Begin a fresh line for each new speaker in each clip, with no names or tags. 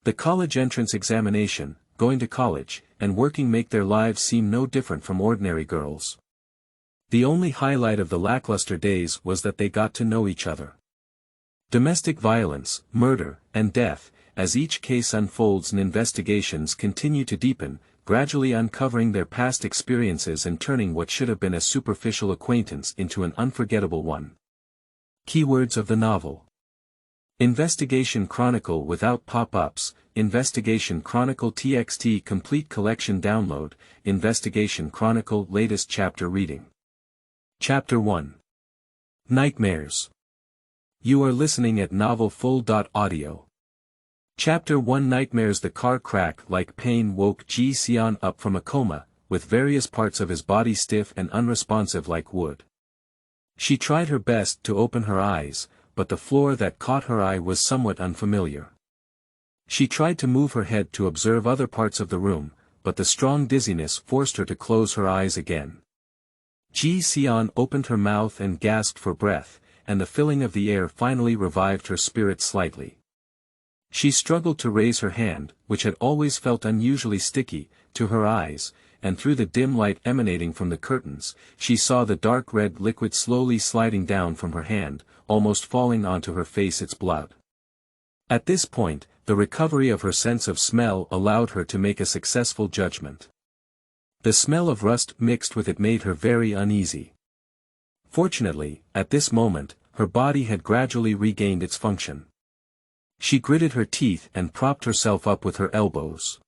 The college entrance examination, going to college, and working make their lives seem no different from ordinary girls. The only highlight of the lackluster days was that they got to know each other. Domestic violence, murder, and death, as each case unfolds and investigations continue to deepen, gradually uncovering their past experiences and turning what should have been a superficial acquaintance into an unforgettable one. Keywords of the novel. Investigation Chronicle without pop-ups, Investigation Chronicle TXT Complete Collection Download, Investigation Chronicle Latest Chapter Reading. Chapter 1. Nightmares. You are listening at novelfull.audio. Chapter 1 Nightmares. The car crack like pain woke Ji Xian up from a coma, with various parts of his body stiff and unresponsive like wood. She tried her best to open her eyes, but the floor that caught her eye was somewhat unfamiliar. She tried to move her head to observe other parts of the room, but the strong dizziness forced her to close her eyes again. Ji Xian opened her mouth and gasped for breath, and the filling of the air finally revived her spirit slightly. She struggled to raise her hand, which had always felt unusually sticky, to her eyes, and through the dim light emanating from the curtains, she saw the dark red liquid slowly sliding down from her hand, almost falling onto her face. Its blood. At this point, the recovery of her sense of smell allowed her to make a successful judgment. The smell of rust mixed with it made her very uneasy. Fortunately, at this moment, her body had gradually regained its function. She gritted her teeth and propped herself up with her elbows.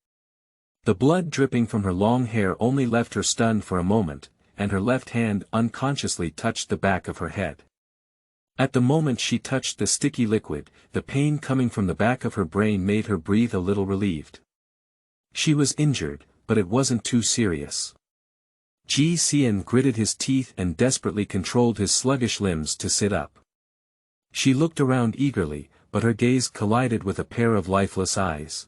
The blood dripping from her long hair only left her stunned for a moment, and her left hand unconsciously touched the back of her head. At the moment she touched the sticky liquid, the pain coming from the back of her brain made her breathe a little relieved. She was injured, but it wasn't too serious. Ji Xian gritted his teeth and desperately controlled his sluggish limbs to sit up. She looked around eagerly, but her gaze collided with a pair of lifeless eyes.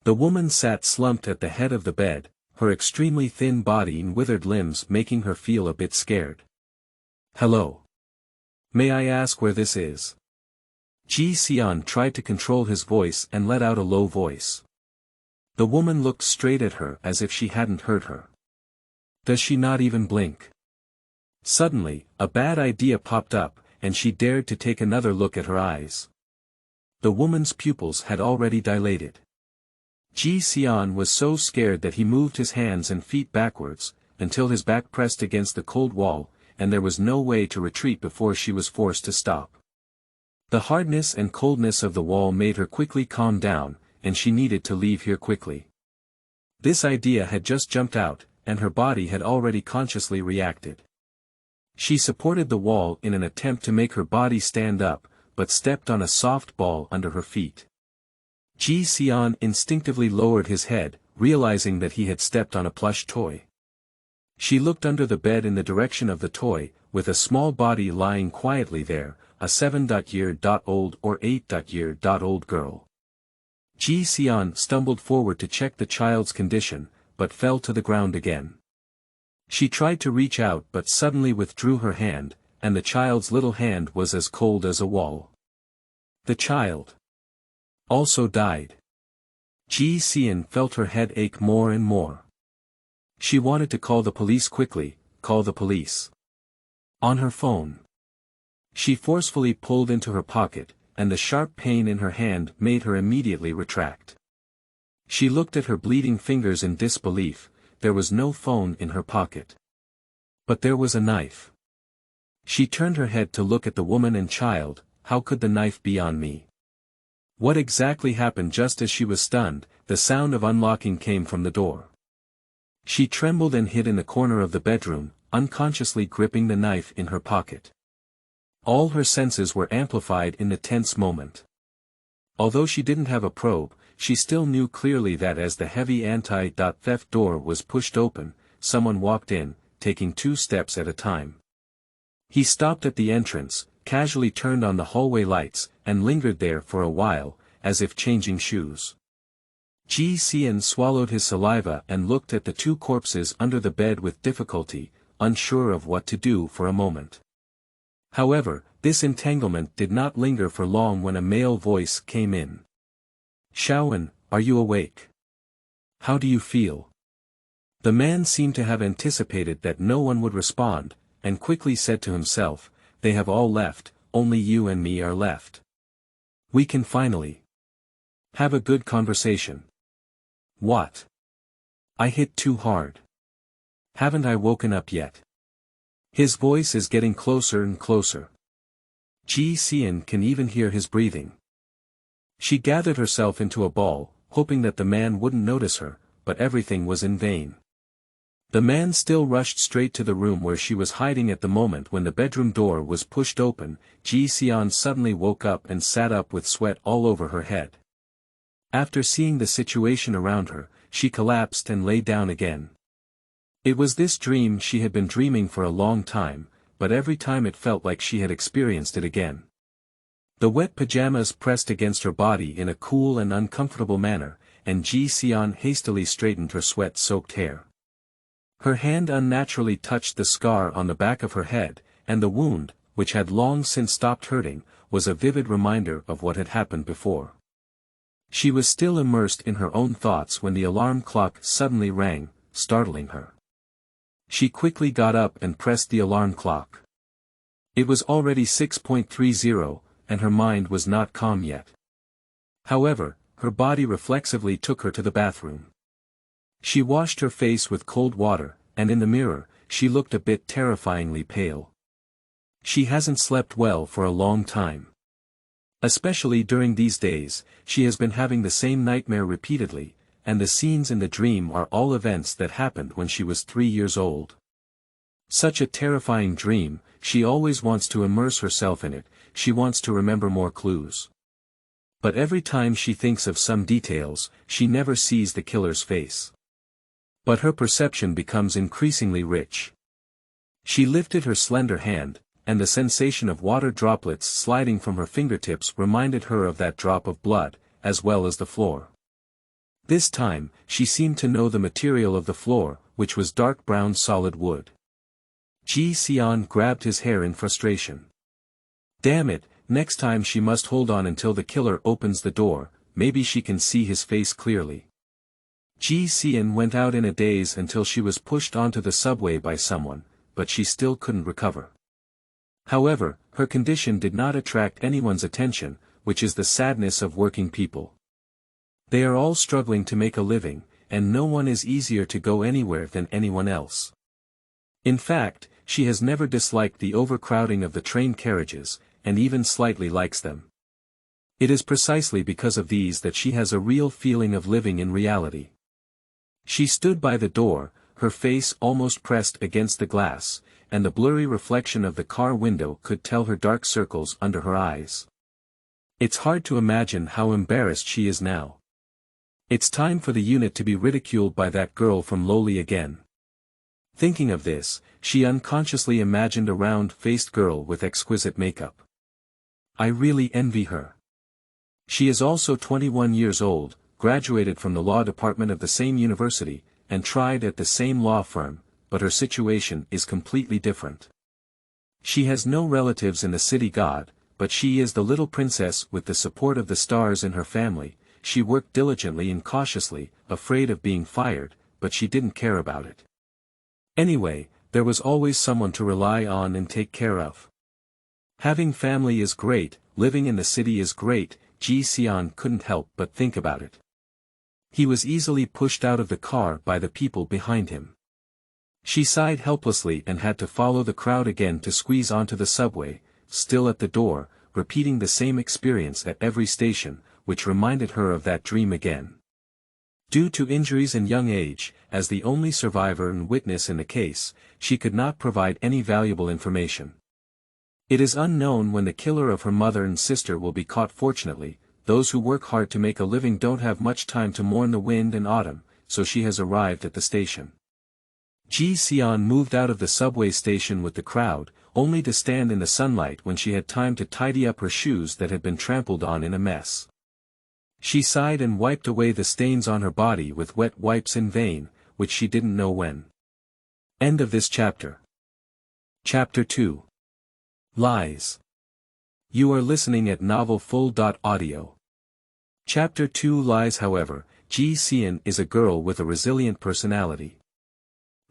The woman sat slumped at the head of the bed, her extremely thin body and withered limbs making her feel a bit scared. "Hello. May I ask where this is?" Ji Xian tried to control his voice and let out a low voice. The woman looked straight at her as if she hadn't heard her. Does she not even blink? Suddenly, a bad idea popped up, and she dared to take another look at her eyes. The woman's pupils had already dilated. Ji Xian was so scared that he moved his hands and feet backwards, until his back pressed against the cold wall, and there was no way to retreat before she was forced to stop. The hardness and coldness of the wall made her quickly calm down, and she needed to leave here quickly. This idea had just jumped out, and her body had already consciously reacted. She supported the wall in an attempt to make her body stand up, but stepped on a soft ball under her feet. Ji Xian instinctively lowered his head, realizing that he had stepped on a plush toy. She looked under the bed in the direction of the toy, with a small body lying quietly there, a 7-year-old or 8-year-old girl. Ji Xian stumbled forward to check the child's condition, but fell to the ground again. She tried to reach out but suddenly withdrew her hand, and the child's little hand was as cold as a wall. The child also died. Ji Xian felt her head ache more and more. She wanted to call the police quickly, call the police. On her phone. She forcefully pulled into her pocket, and the sharp pain in her hand made her immediately retract. She looked at her bleeding fingers in disbelief. There was no phone in her pocket. But there was a knife. She turned her head to look at the woman and child. How could the knife be on me? What exactly happened? Just as she was stunned, the sound of unlocking came from the door. She trembled and hid in the corner of the bedroom, unconsciously gripping the knife in her pocket. All her senses were amplified in the tense moment. Although she didn't have a probe, she still knew clearly that as the heavy anti-theft door was pushed open, someone walked in, taking 2 steps at a time. He stopped at the entrance, casually turned on the hallway lights, and lingered there for a while, as if changing shoes. Ji Xian swallowed his saliva and looked at the 2 corpses under the bed with difficulty, unsure of what to do for a moment. However, this entanglement did not linger for long when a male voice came in. Shaowen, are you awake? How do you feel? The man seemed to have anticipated that no one would respond, and quickly said to himself, they have all left, only you and me are left. We can finally have a good conversation. What? I hit too hard. Haven't I woken up yet? His voice is getting closer and closer. Ji Xian can even hear his breathing. She gathered herself into a ball, hoping that the man wouldn't notice her, but everything was in vain. The man still rushed straight to the room where she was hiding at the moment when the bedroom door was pushed open. Ji Xian suddenly woke up and sat up with sweat all over her head. After seeing the situation around her, she collapsed and lay down again. It was this dream she had been dreaming for a long time, but every time it felt like she had experienced it again. The wet pajamas pressed against her body in a cool and uncomfortable manner, and Ji Xian hastily straightened her sweat-soaked hair. Her hand unnaturally touched the scar on the back of her head, and the wound, which had long since stopped hurting, was a vivid reminder of what had happened before. She was still immersed in her own thoughts when the alarm clock suddenly rang, startling her. She quickly got up and pressed the alarm clock. It was already 6:30, and her mind was not calm yet. However, her body reflexively took her to the bathroom. She washed her face with cold water, and in the mirror, she looked a bit terrifyingly pale. She hasn't slept well for a long time. Especially during these days, she has been having the same nightmare repeatedly, and the scenes in the dream are all events that happened when she was 3 years old. Such a terrifying dream, she always wants to immerse herself in it, she wants to remember more clues. But every time she thinks of some details, she never sees the killer's face. But her perception becomes increasingly rich. She lifted her slender hand, and the sensation of water droplets sliding from her fingertips reminded her of that drop of blood, as well as the floor. This time, she seemed to know the material of the floor, which was dark brown solid wood. Ji Xian grabbed his hair in frustration. Damn it, next time she must hold on until the killer opens the door, maybe she can see his face clearly. Ji Xian went out in a daze until she was pushed onto the subway by someone, but she still couldn't recover. However, her condition did not attract anyone's attention, which is the sadness of working people. They are all struggling to make a living, and no one is easier to go anywhere than anyone else. In fact, she has never disliked the overcrowding of the train carriages, and even slightly likes them. It is precisely because of these that she has a real feeling of living in reality. She stood by the door, her face almost pressed against the glass, and the blurry reflection of the car window could tell her dark circles under her eyes. It's hard to imagine how embarrassed she is now. It's time for the unit to be ridiculed by that girl from Lowly again. Thinking of this, she unconsciously imagined a round-faced girl with exquisite makeup. I really envy her. She is also 21 years old, graduated from the law department of the same university, and tried at the same law firm, but her situation is completely different. She has no relatives in the city god, but she is the little princess with the support of the stars in her family. She worked diligently and cautiously, afraid of being fired, but she didn't care about it. Anyway, there was always someone to rely on and take care of. Having family is great, living in the city is great. Ji Xian couldn't help but think about it. He was easily pushed out of the car by the people behind him. She sighed helplessly and had to follow the crowd again to squeeze onto the subway, still at the door, repeating the same experience at every station, which reminded her of that dream again. Due to injuries and young age, as the only survivor and witness in the case, she could not provide any valuable information. It is unknown when the killer of her mother and sister will be caught. Fortunately, those who work hard to make a living don't have much time to mourn the wind and autumn, so she has arrived at the station. Ji Xian moved out of the subway station with the crowd, only to stand in the sunlight when she had time to tidy up her shoes that had been trampled on in a mess. She sighed and wiped away the stains on her body with wet wipes in vain, which she didn't know when. End of this chapter. Chapter 2. Lies. You are listening at novelfull.audio. Chapter 2 Lies. However, Ji Xian is a girl with a resilient personality.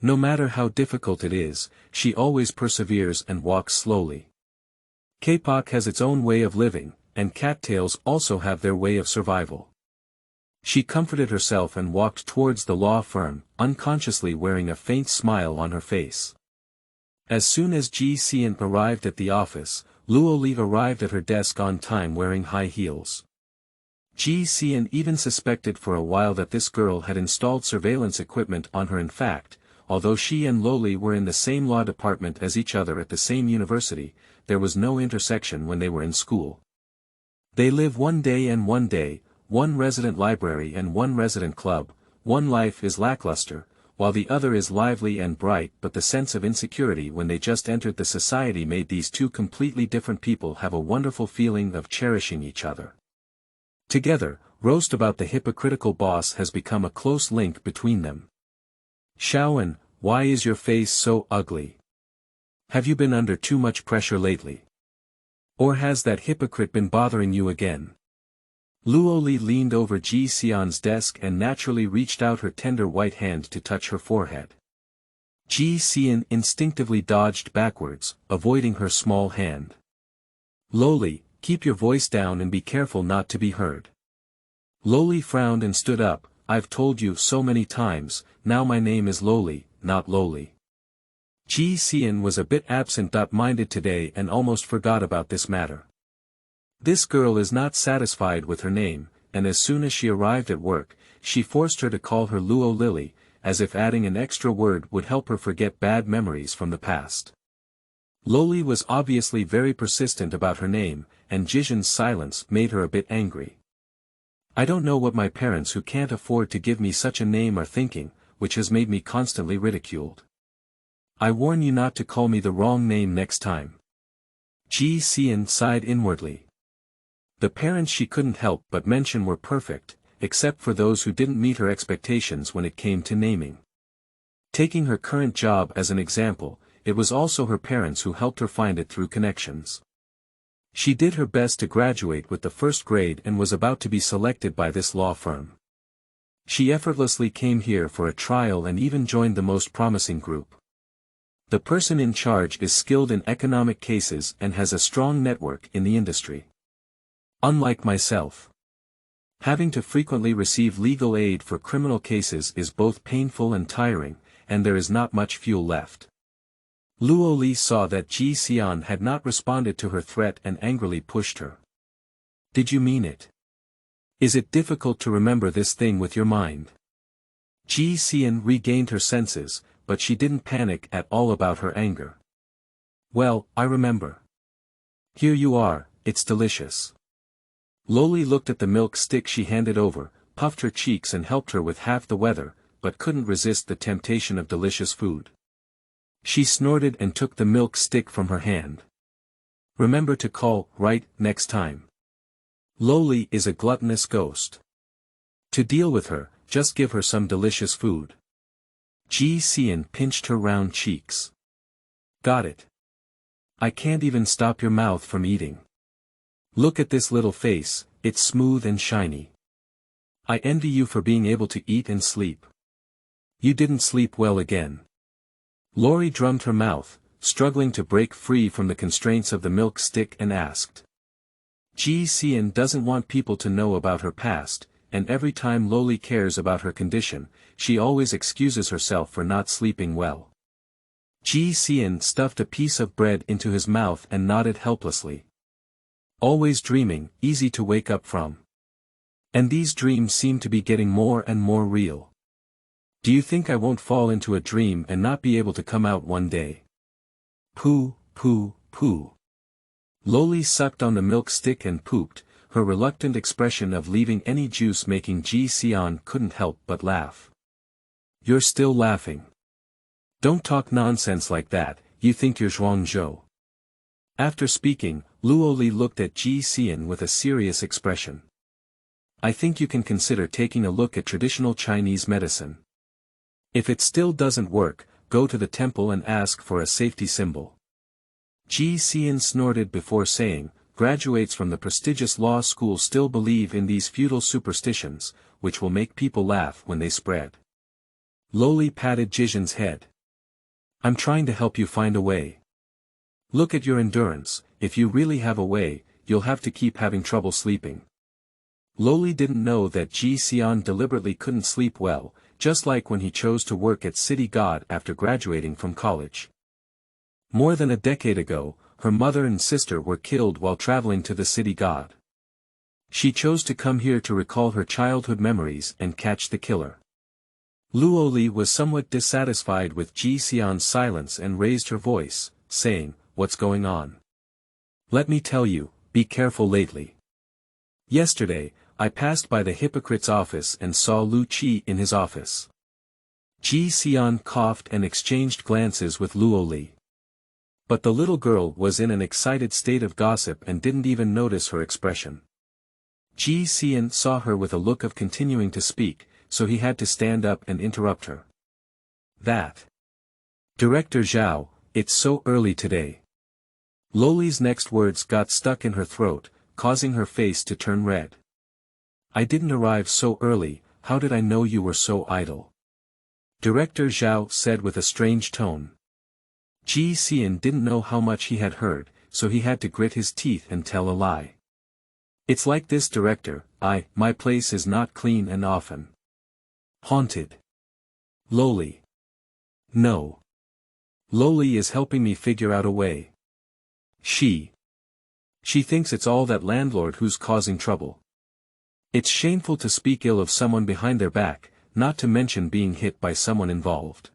No matter how difficult it is, she always perseveres and walks slowly. K-pop has its own way of living, and cattails also have their way of survival. She comforted herself and walked towards the law firm, unconsciously wearing a faint smile on her face. As soon as Ji Xian arrived at the office, Luo Li arrived at her desk on time wearing high heels. Ji Xian even suspected for a while that this girl had installed surveillance equipment on her. In fact, although she and Luo Li were in the same law department as each other at the same university, there was no intersection when they were in school. They live one day and one day, one resident library and one resident club, one life is lackluster, while the other is lively and bright, but the sense of insecurity when they just entered the society made these two completely different people have a wonderful feeling of cherishing each other. Together, roast about the hypocritical boss has become a close link between them. Shaoan, why is your face so ugly? Have you been under too much pressure lately? Or has that hypocrite been bothering you again? Luo Li leaned over Ji Xian's desk and naturally reached out her tender white hand to touch her forehead. Ji Xian instinctively dodged backwards, avoiding her small hand. Luo Li, keep your voice down and be careful not to be heard. Luo Li frowned and stood up. I've told you so many times, now my name is Luo Li, not Loli. Ji Xian was a bit absent-minded today and almost forgot about this matter. This girl is not satisfied with her name, and as soon as she arrived at work, she forced her to call her Luo Lily, as if adding an extra word would help her forget bad memories from the past. Loli was obviously very persistent about her name, and Jizhen's silence made her a bit angry. I don't know what my parents who can't afford to give me such a name are thinking, which has made me constantly ridiculed. I warn you not to call me the wrong name next time. Ji Xian sighed inwardly. The parents she couldn't help but mention were perfect, except for those who didn't meet her expectations when it came to naming. Taking her current job as an example, it was also her parents who helped her find it through connections. She did her best to graduate with the first grade and was about to be selected by this law firm. She effortlessly came here for a trial and even joined the most promising group. The person in charge is skilled in economic cases and has a strong network in the industry. Unlike myself, having to frequently receive legal aid for criminal cases is both painful and tiring, and there is not much fuel left. Luo Li saw that Ji Xian had not responded to her threat and angrily pushed her. Did you mean it? Is it difficult to remember this thing with your mind? Ji Xian regained her senses, but she didn't panic at all about her anger. Well, I remember. Here you are, it's delicious. Loli looked at the milk stick she handed over, puffed her cheeks and helped her with half the weather, but couldn't resist the temptation of delicious food. She snorted and took the milk stick from her hand. Remember to call, right, next time. Loli is a gluttonous ghost. To deal with her, just give her some delicious food. Ji Xian pinched her round cheeks. Got it. I can't even stop your mouth from eating. Look at this little face, it's smooth and shiny. I envy you for being able to eat and sleep. You didn't sleep well again. Lori drummed her mouth, struggling to break free from the constraints of the milk stick and asked. Ji Xian doesn't want people to know about her past, and every time Loli cares about her condition, she always excuses herself for not sleeping well. Ji Xian stuffed a piece of bread into his mouth and nodded helplessly. Always dreaming, easy to wake up from. And these dreams seem to be getting more and more real. Do you think I won't fall into a dream and not be able to come out one day? Pooh, pooh, pooh. Loli sucked on the milk stick and pooped, her reluctant expression of leaving any juice making Ji Xian couldn't help but laugh. You're still laughing. Don't talk nonsense like that, you think you're Zhuangzhou. After speaking, Luo Li looked at Ji Xian with a serious expression. I think you can consider taking a look at traditional Chinese medicine. If it still doesn't work, go to the temple and ask for a safety symbol. Ji Xian snorted before saying, graduates from the prestigious law school still believe in these feudal superstitions, which will make people laugh when they spread. Lowly patted Jijin's head. I'm trying to help you find a way. Look at your endurance, if you really have a way, you'll have to keep having trouble sleeping. Lowly didn't know that Ji Xian deliberately couldn't sleep well, just like when he chose to work at City God after graduating from college. More than a decade ago, her mother and sister were killed while traveling to the City God. She chose to come here to recall her childhood memories and catch the killer. Luoli was somewhat dissatisfied with Ji Xian's silence and raised her voice, saying, "What's going on? Let me tell you, be careful lately. Yesterday, I passed by the hypocrite's office and saw Lu Qi in his office." Ji Xian coughed and exchanged glances with Luoli. But the little girl was in an excited state of gossip and didn't even notice her expression. Ji Xian saw her with a look of continuing to speak, so he had to stand up and interrupt her. "That. Director Zhao, it's so early today." Loli's next words got stuck in her throat, causing her face to turn red. "I didn't arrive so early, how did I know you were so idle?" Director Zhao said with a strange tone. Ji Xian didn't know how much he had heard, so he had to grit his teeth and tell a lie. "It's like this, director, my place is not clean and often haunted." Loli. "No. Loli is helping me figure out a way. She thinks it's all that landlord who's causing trouble. It's shameful to speak ill of someone behind their back, not to mention being hit by someone involved."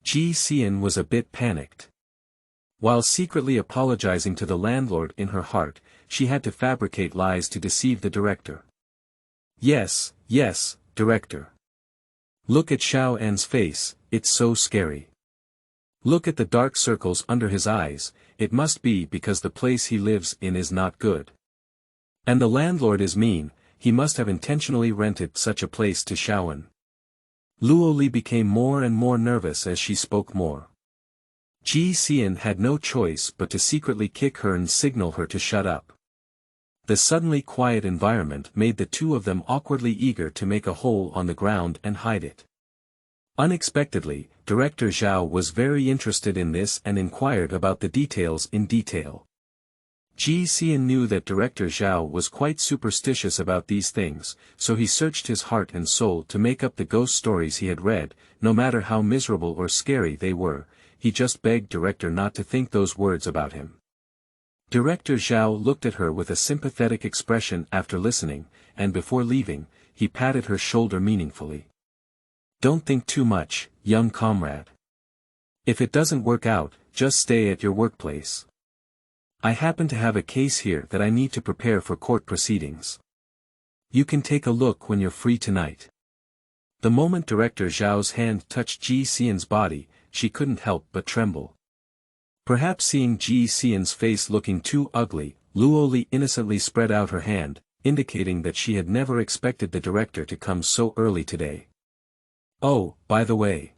Ji Xian was a bit panicked. While secretly apologizing to the landlord in her heart, she had to fabricate lies to deceive the director. Yes, director. Look at Xiao An's face, it's so scary. Look at the dark circles under his eyes, it must be because the place he lives in is not good. And the landlord is mean, he must have intentionally rented such a place to Xiaoan. Luoli became more and more nervous as she spoke more. Ji Xian had no choice but to secretly kick her and signal her to shut up. The suddenly quiet environment made the two of them awkwardly eager to make a hole on the ground and hide it. Unexpectedly, Director Zhao was very interested in this and inquired about the details in detail. Ji Xian knew that Director Zhao was quite superstitious about these things, so he searched his heart and soul to make up the ghost stories he had read, no matter how miserable or scary they were. He just begged Director not to think those words about him. Director Zhao looked at her with a sympathetic expression after listening, and before leaving, he patted her shoulder meaningfully. "Don't think too much, young comrade. If it doesn't work out, just stay at your workplace. I happen to have a case here that I need to prepare for court proceedings. You can take a look when you're free tonight." The moment Director Zhao's hand touched Ji Xian's body, she couldn't help but tremble. Perhaps seeing Ji Xian's face looking too ugly, Luoli innocently spread out her hand, indicating that she had never expected the director to come so early today. "Oh, by the way."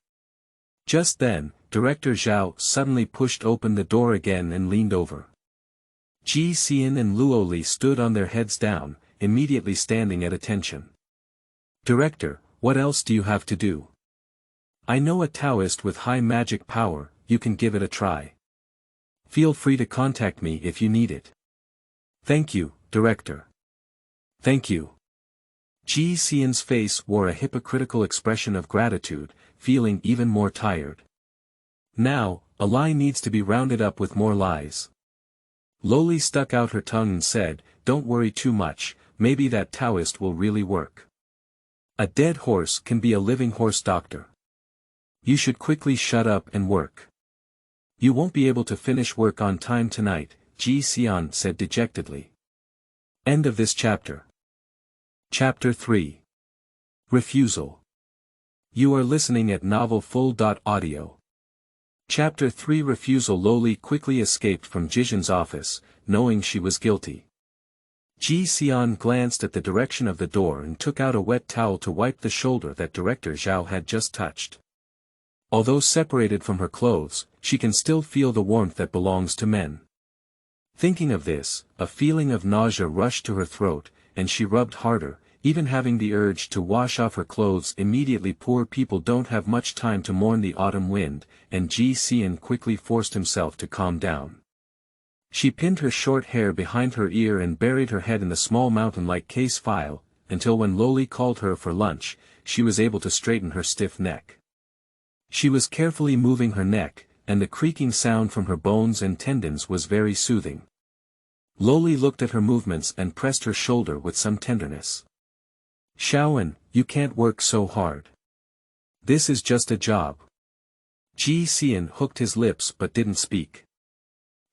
Just then, Director Zhao suddenly pushed open the door again and leaned over. Ji Xian and Luoli stood on their heads down, immediately standing at attention. "Director, what else do you have to do? I know a Taoist with high magic power, you can give it a try. Feel free to contact me if you need it." "Thank you, Director." "Thank you." Ji Xian's face wore a hypocritical expression of gratitude, feeling even more tired. Now, a lie needs to be rounded up with more lies. Loli stuck out her tongue and said, "Don't worry too much, maybe that Taoist will really work. A dead horse can be a living horse doctor. You should quickly shut up and work. You won't be able to finish work on time tonight," Ji Xian said dejectedly. End of this chapter. Chapter 3. Refusal. You are listening at novelfull.audio. Chapter 3. Refusal. Loli quickly escaped from Jijin's office, knowing she was guilty. Ji Xian glanced at the direction of the door and took out a wet towel to wipe the shoulder that Director Zhao had just touched. Although separated from her clothes, she can still feel the warmth that belongs to men. Thinking of this, a feeling of nausea rushed to her throat, and she rubbed harder, even having the urge to wash off her clothes immediately. Poor people don't have much time to mourn the autumn wind, and Ji Xian quickly forced himself to calm down. She pinned her short hair behind her ear and buried her head in the small mountain-like case file, until when Loli called her for lunch, she was able to straighten her stiff neck. She was carefully moving her neck, and the creaking sound from her bones and tendons was very soothing. Loli looked at her movements and pressed her shoulder with some tenderness. "Shaoan, you can't work so hard. This is just a job." Ji Xian hooked his lips but didn't speak.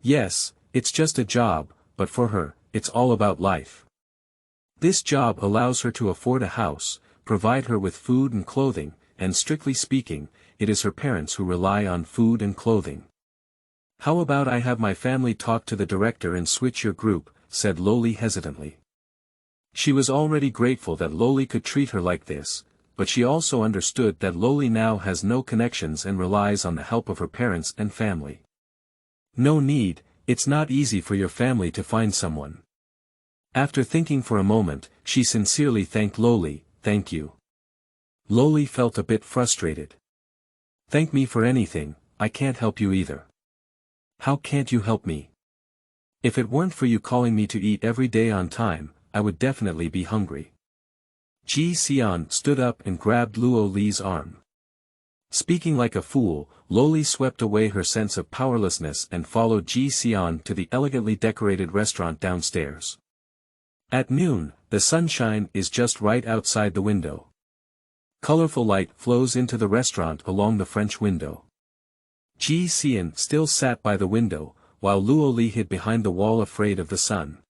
Yes, it's just a job, but for her, it's all about life. This job allows her to afford a house, provide her with food and clothing, and strictly speaking, it is her parents who rely on food and clothing. "How about I have my family talk to the director and switch your group," said Loli hesitantly. She was already grateful that Loli could treat her like this, but she also understood that Loli now has no connections and relies on the help of her parents and family. "No need, it's not easy for your family to find someone." After thinking for a moment, she sincerely thanked Loli. "Thank you." Loli felt a bit frustrated. "Thank me for anything, I can't help you either." "How can't you help me? If it weren't for you calling me to eat every day on time, I would definitely be hungry." Ji Xian stood up and grabbed Luo Li's arm. Speaking like a fool, Loli swept away her sense of powerlessness and followed Ji Xian to the elegantly decorated restaurant downstairs. At noon, the sunshine is just right outside the window. Colorful light flows into the restaurant along the French window. Ji Xian still sat by the window, while Luo Li hid behind the wall afraid of the sun.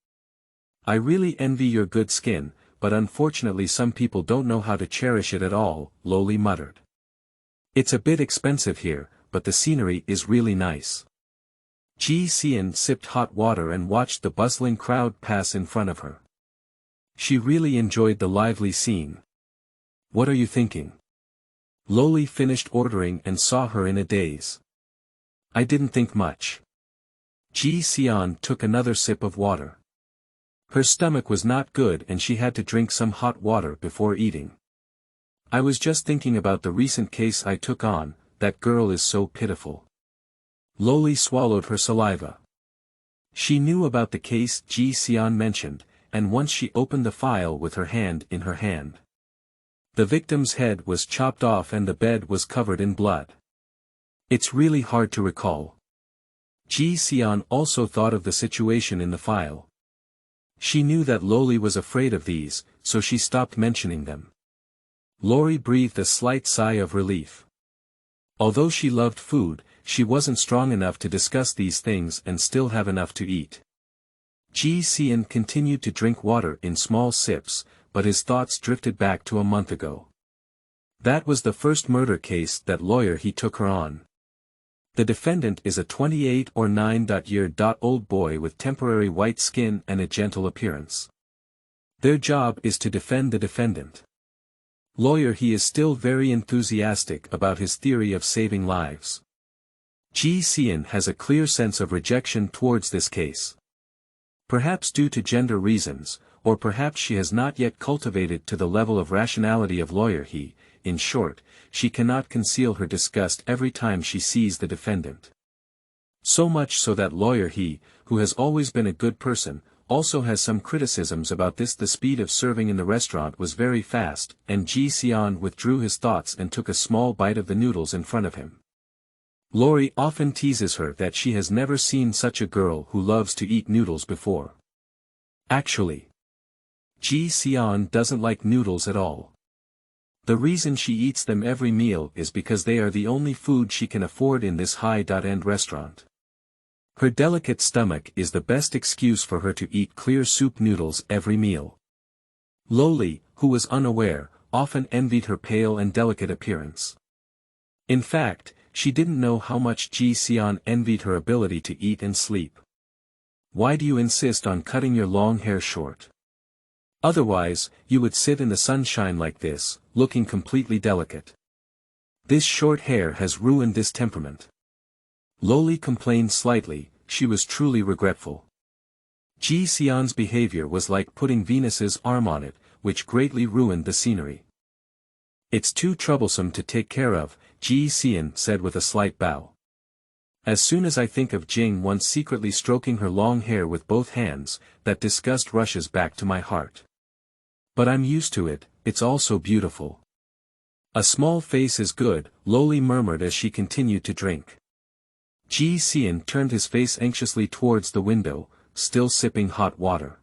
"I really envy your good skin, but unfortunately some people don't know how to cherish it at all," Loli muttered. "It's a bit expensive here, but the scenery is really nice." Ji Xian sipped hot water and watched the bustling crowd pass in front of her. She really enjoyed the lively scene. "What are you thinking?" Loli finished ordering and saw her in a daze. "I didn't think much." Ji Xian took another sip of water. Her stomach was not good and she had to drink some hot water before eating. "I was just thinking about the recent case I took on, that girl is so pitiful." Loli swallowed her saliva. She knew about the case Ji Xian mentioned, and once she opened the file with her hand in her hand. The victim's head was chopped off and the bed was covered in blood. "It's really hard to recall." Ji Xian also thought of the situation in the file. She knew that Loli was afraid of these, so she stopped mentioning them. Lori breathed a slight sigh of relief. Although she loved food, she wasn't strong enough to discuss these things and still have enough to eat. Ji Xian continued to drink water in small sips, but his thoughts drifted back to a month ago. That was the first murder case that lawyer he took her on. The defendant is a 28 or 9-year-old boy with temporary white skin and a gentle appearance. Their job is to defend the defendant. Lawyer he is still very enthusiastic about his theory of saving lives. Ji Xian has a clear sense of rejection towards this case. Perhaps due to gender reasons, or perhaps she has not yet cultivated to the level of rationality of lawyer he, in short, she cannot conceal her disgust every time she sees the defendant. So much so that lawyer he, who has always been a good person, also has some criticisms about this. The speed of serving in the restaurant was very fast, and Ji Xian withdrew his thoughts and took a small bite of the noodles in front of him. Lori often teases her that she has never seen such a girl who loves to eat noodles before. Actually, Ji Xian doesn't like noodles at all. The reason she eats them every meal is because they are the only food she can afford in this high-end restaurant. Her delicate stomach is the best excuse for her to eat clear soup noodles every meal. Loli, who was unaware, often envied her pale and delicate appearance. In fact, she didn't know how much Ji Xian envied her ability to eat and sleep. "Why do you insist on cutting your long hair short? Otherwise, you would sit in the sunshine like this, looking completely delicate. This short hair has ruined this temperament." Loli complained slightly, she was truly regretful. Ji Xian's behavior was like putting Venus's arm on it, which greatly ruined the scenery. It's too troublesome to take care of, Ji Xian said with a slight bow. As soon as I think of Jing once secretly stroking her long hair with both hands, that disgust rushes back to my heart. But I'm used to it, it's all so beautiful. A small face is good, Loli murmured as she continued to drink. Ji Xian turned his face anxiously towards the window, still sipping hot water.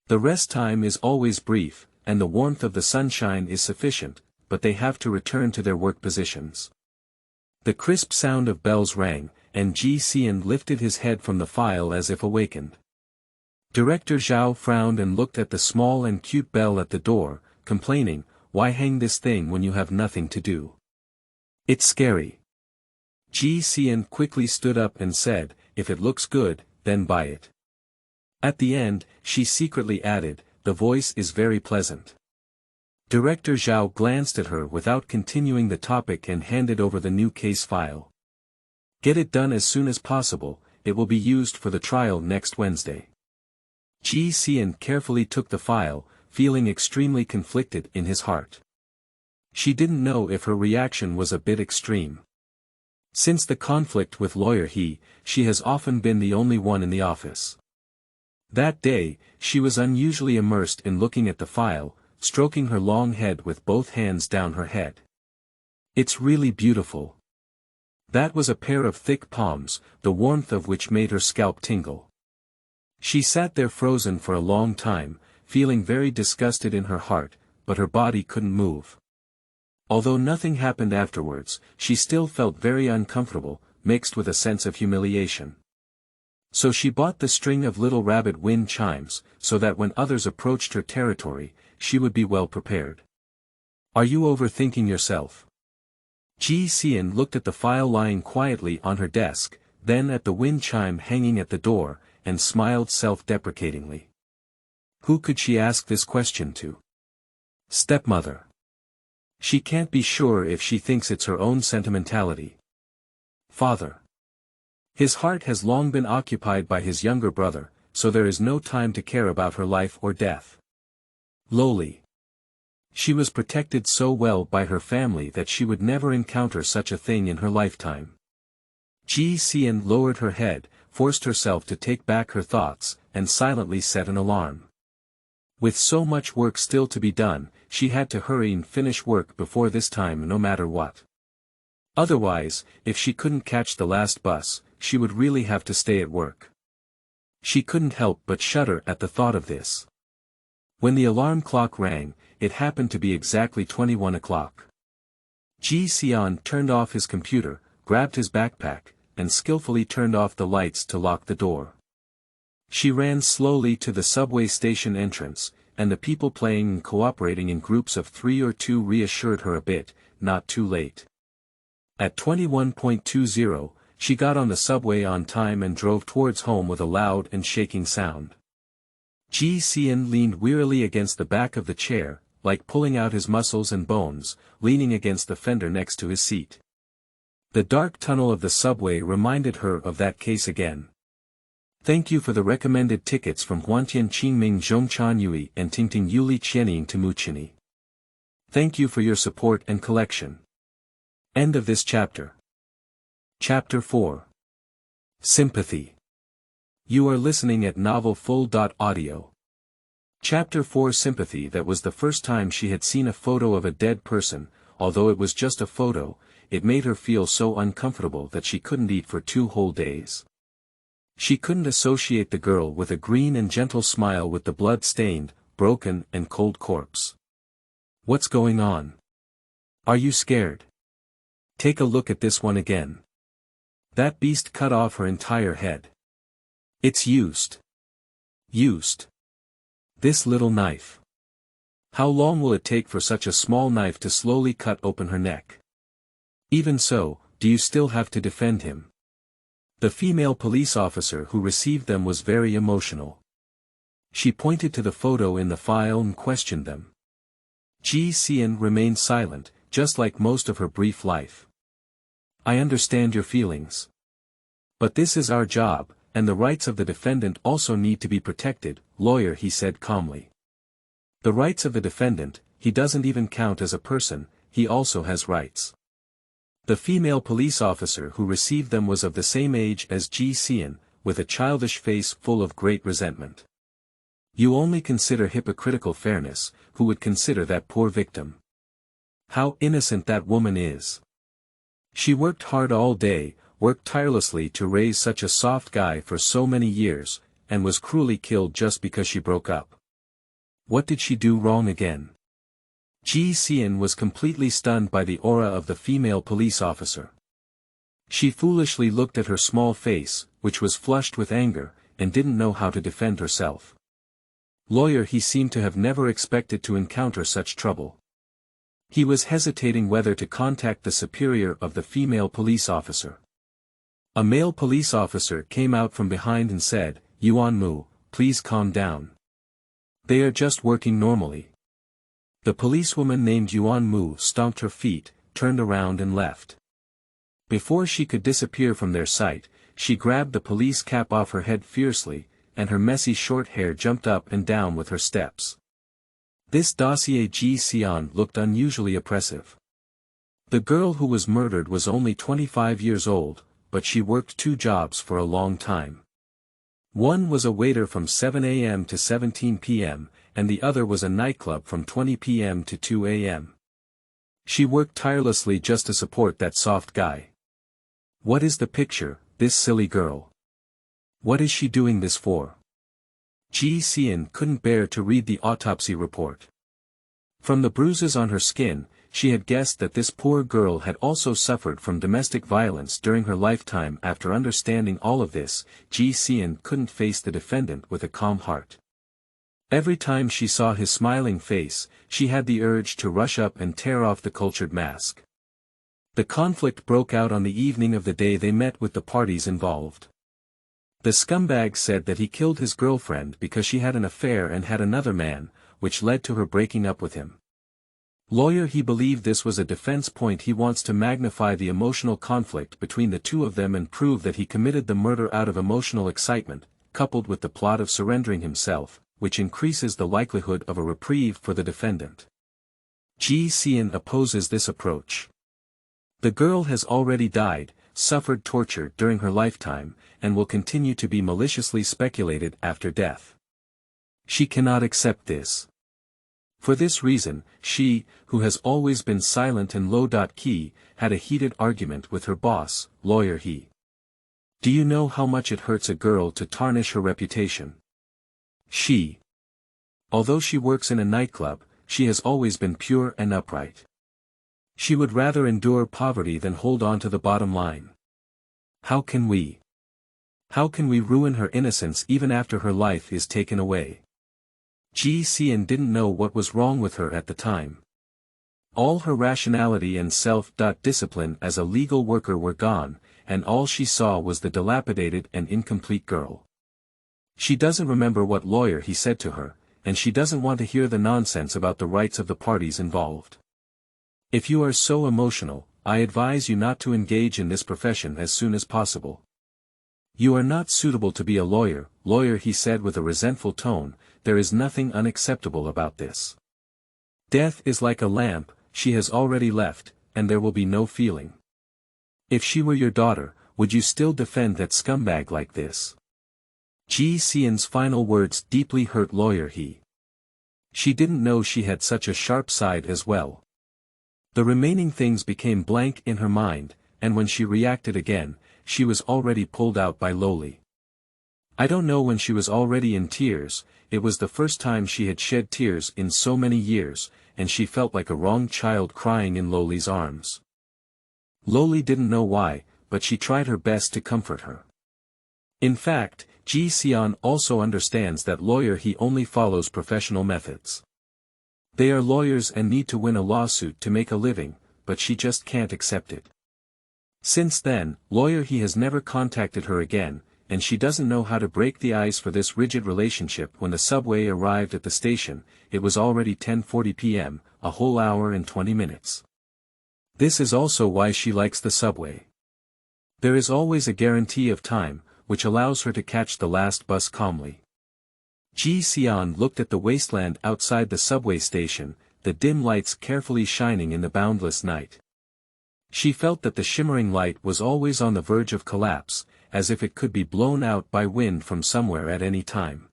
The rest time is always brief, and the warmth of the sunshine is sufficient, but they have to return to their work positions. The crisp sound of bells rang, and Ji Xian lifted his head from the file as if awakened. Director Zhao frowned and looked at the small and cute bell at the door, complaining, "Why hang this thing when you have nothing to do? It's scary." Ji Xian quickly stood up and said, "If it looks good, then buy it." At the end, she secretly added, "The voice is very pleasant." Director Zhao glanced at her without continuing the topic and handed over the new case file. "Get it done as soon as possible, it will be used for the trial next Wednesday." Ji Xian carefully took the file, feeling extremely conflicted in his heart. She didn't know if her reaction was a bit extreme. Since the conflict with lawyer He, she has often been the only one in the office. That day, she was unusually immersed in looking at the file, stroking her long head with both hands down her head. "It's really beautiful." That was a pair of thick palms, the warmth of which made her scalp tingle. She sat there frozen for a long time, feeling very disgusted in her heart, but her body couldn't move. Although nothing happened afterwards, she still felt very uncomfortable, mixed with a sense of humiliation. So she bought the string of little rabbit wind chimes, so that when others approached her territory, she would be well prepared. "Are you overthinking yourself?" Ji Xian looked at the file lying quietly on her desk, then at the wind chime hanging at the door, and smiled self-deprecatingly. Who could she ask this question to? Stepmother. She can't be sure if she thinks it's her own sentimentality. Father. His heart has long been occupied by his younger brother, so there is no time to care about her life or death. Lowly. She was protected so well by her family that she would never encounter such a thing in her lifetime. Ji Xian lowered her head, forced herself to take back her thoughts, and silently set an alarm. With so much work still to be done, she had to hurry and finish work before this time no matter what. Otherwise, if she couldn't catch the last bus, she would really have to stay at work. She couldn't help but shudder at the thought of this. When the alarm clock rang, it happened to be exactly 21 o'clock. Ji Xian turned off his computer, grabbed his backpack, and skillfully turned off the lights to lock the door. She ran slowly to the subway station entrance, and the people playing and cooperating in groups of 3 or 2 reassured her a bit, not too late. At 21:20, she got on the subway on time and drove towards home with a loud and shaking sound. Ji Xian leaned wearily against the back of the chair, like pulling out his muscles and bones, leaning against the fender next to his seat. The dark tunnel of the subway reminded her of that case again. Thank you for the recommended tickets from Huantian Qingming Zhongchan Yui and Tingting Yuli Qianing Temuchini. Thank you for your support and collection. End of this chapter. Chapter 4. Sympathy. You are listening at novelfull.audio. Chapter 4. Sympathy. That was the first time she had seen a photo of a dead person, although it was just a photo, it made her feel so uncomfortable that she couldn't eat for 2 whole days. She couldn't associate the girl with a green and gentle smile with the blood-stained, broken and cold corpse. What's going on? Are you scared? Take a look at this one again. That beast cut off her entire head. It's used. Used. This little knife. How long will it take for such a small knife to slowly cut open her neck? Even so, do you still have to defend him? The female police officer who received them was very emotional. She pointed to the photo in the file and questioned them. Ji Xian remained silent, just like most of her brief life. I understand your feelings. But this is our job, and the rights of the defendant also need to be protected, lawyer, he said calmly. The rights of the defendant, he doesn't even count as a person, he also has rights. The female police officer who received them was of the same age as Ji Xian, with a childish face full of great resentment. You only consider hypocritical fairness, who would consider that poor victim? How innocent that woman is. She worked hard all day, worked tirelessly to raise such a soft guy for so many years, and was cruelly killed just because she broke up. What did she do wrong again? Ji Xian was completely stunned by the aura of the female police officer. She foolishly looked at her small face, which was flushed with anger, and didn't know how to defend herself. Lawyer, he seemed to have never expected to encounter such trouble. He was hesitating whether to contact the superior of the female police officer. A male police officer came out from behind and said, "Yuan Mu, please calm down. They are just working normally." The policewoman named Yuan Mu stomped her feet, turned around and left. Before she could disappear from their sight, she grabbed the police cap off her head fiercely, and her messy short hair jumped up and down with her steps. This dossier Ji Xian looked unusually oppressive. The girl who was murdered was only 25 years old, but she worked 2 jobs for a long time. One was a waiter from 7 a.m. to 17 p.m., and the other was a nightclub from 20 p.m. to 2 a.m. She worked tirelessly just to support that soft guy. What is the picture, this silly girl? What is she doing this for? Ji Xian couldn't bear to read the autopsy report. From the bruises on her skin, she had guessed that this poor girl had also suffered from domestic violence during her lifetime. After understanding all of this, Ji Xian couldn't face the defendant with a calm heart. Every time she saw his smiling face, she had the urge to rush up and tear off the cultured mask. The conflict broke out on the evening of the day they met with the parties involved. The scumbag said that he killed his girlfriend because she had an affair and had another man, which led to her breaking up with him. Lawyer, he believed this was a defense point. He wants to magnify the emotional conflict between the two of them and prove that he committed the murder out of emotional excitement, coupled with the plot of surrendering himself, which increases the likelihood of a reprieve for the defendant. Ji Xian opposes this approach. The girl has already died, suffered torture during her lifetime, and will continue to be maliciously speculated after death. She cannot accept this. For this reason, she, who has always been silent and low-key, had a heated argument with her boss, lawyer he. Do you know how much it hurts a girl to tarnish her reputation? She. Although she works in a nightclub, she has always been pure and upright. She would rather endure poverty than hold on to the bottom line. How can we ruin her innocence even after her life is taken away? Ji Xian didn't know what was wrong with her at the time. All her rationality and self-discipline as a legal worker were gone, and all she saw was the dilapidated and incomplete girl. She doesn't remember what lawyer he said to her, and she doesn't want to hear the nonsense about the rights of the parties involved. If you are so emotional, I advise you not to engage in this profession as soon as possible. You are not suitable to be a lawyer, he said with a resentful tone. There is nothing unacceptable about this. Death is like a lamp, she has already left, and there will be no feeling. If she were your daughter, would you still defend that scumbag like this? Ji Xian's final words deeply hurt lawyer he. She didn't know she had such a sharp side as well. The remaining things became blank in her mind, and when she reacted again, she was already pulled out by Loli. I don't know when she was already in tears. It was the first time she had shed tears in so many years, and she felt like a wronged child crying in Loli's arms. Loli didn't know why, but she tried her best to comfort her. In fact, Ji Xian also understands that lawyer he only follows professional methods. They are lawyers and need to win a lawsuit to make a living, but she just can't accept it. Since then, lawyer he has never contacted her again, and she doesn't know how to break the ice for this rigid relationship. When the subway arrived at the station, it was already 10:40 p.m., a whole hour and 20 minutes. This is also why she likes the subway. There is always a guarantee of time, which allows her to catch the last bus calmly. Ji Xian looked at the wasteland outside the subway station, the dim lights carefully shining in the boundless night. She felt that the shimmering light was always on the verge of collapse, as if it could be blown out by wind from somewhere at any time.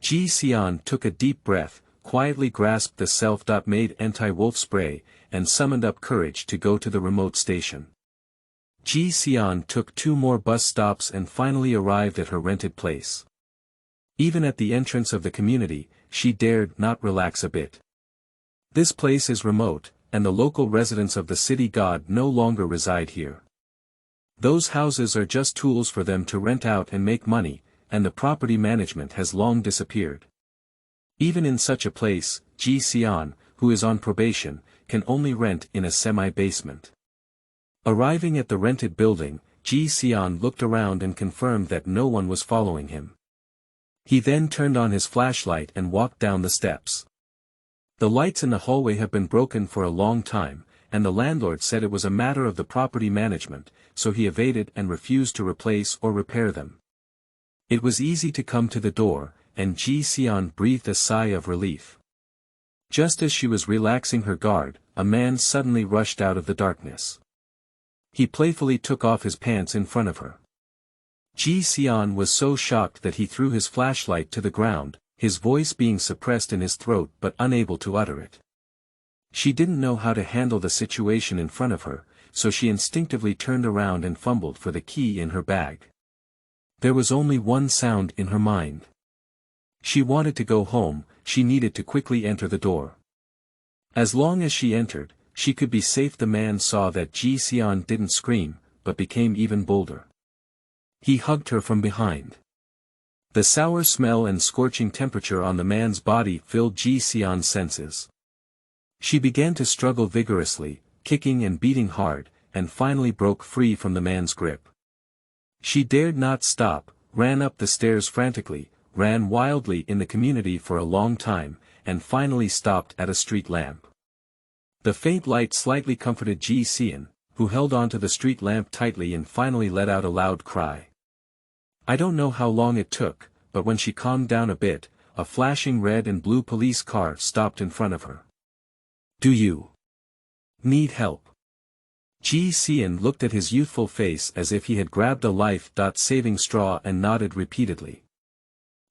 Ji Xian took a deep breath, quietly grasped the self-made anti-wolf spray, and summoned up courage to go to the remote station. Ji Xian took 2 more bus stops and finally arrived at her rented place. Even at the entrance of the community, she dared not relax a bit. This place is remote, and the local residents of the city god no longer reside here. Those houses are just tools for them to rent out and make money, and the property management has long disappeared. Even in such a place, Ji Xian, who is on probation, can only rent in a semi-basement. Arriving at the rented building, Ji Xian looked around and confirmed that no one was following him. He then turned on his flashlight and walked down the steps. The lights in the hallway have been broken for a long time, and the landlord said it was a matter of the property management, so he evaded and refused to replace or repair them. It was easy to come to the door, and Ji Xian breathed a sigh of relief. Just as she was relaxing her guard, a man suddenly rushed out of the darkness. He playfully took off his pants in front of her. Ji Xian was so shocked that he threw his flashlight to the ground, his voice being suppressed in his throat but unable to utter it. She didn't know how to handle the situation in front of her, so she instinctively turned around and fumbled for the key in her bag. There was only one sound in her mind. She wanted to go home, she needed to quickly enter the door. As long as she entered, she could be safe. The man saw that Ji Xian didn't scream, but became even bolder. He hugged her from behind. The sour smell and scorching temperature on the man's body filled Ji Xian's senses. She began to struggle vigorously, kicking and beating hard, and finally broke free from the man's grip. She dared not stop, ran up the stairs frantically, ran wildly in the community for a long time, and finally stopped at a street lamp. The faint light slightly comforted Ji Xian, who held onto the street lamp tightly and finally let out a loud cry. I don't know how long it took, but when she calmed down a bit, a flashing red and blue police car stopped in front of her. Do you need help? Ji Xian looked at his youthful face as if he had grabbed a life-saving straw and nodded repeatedly.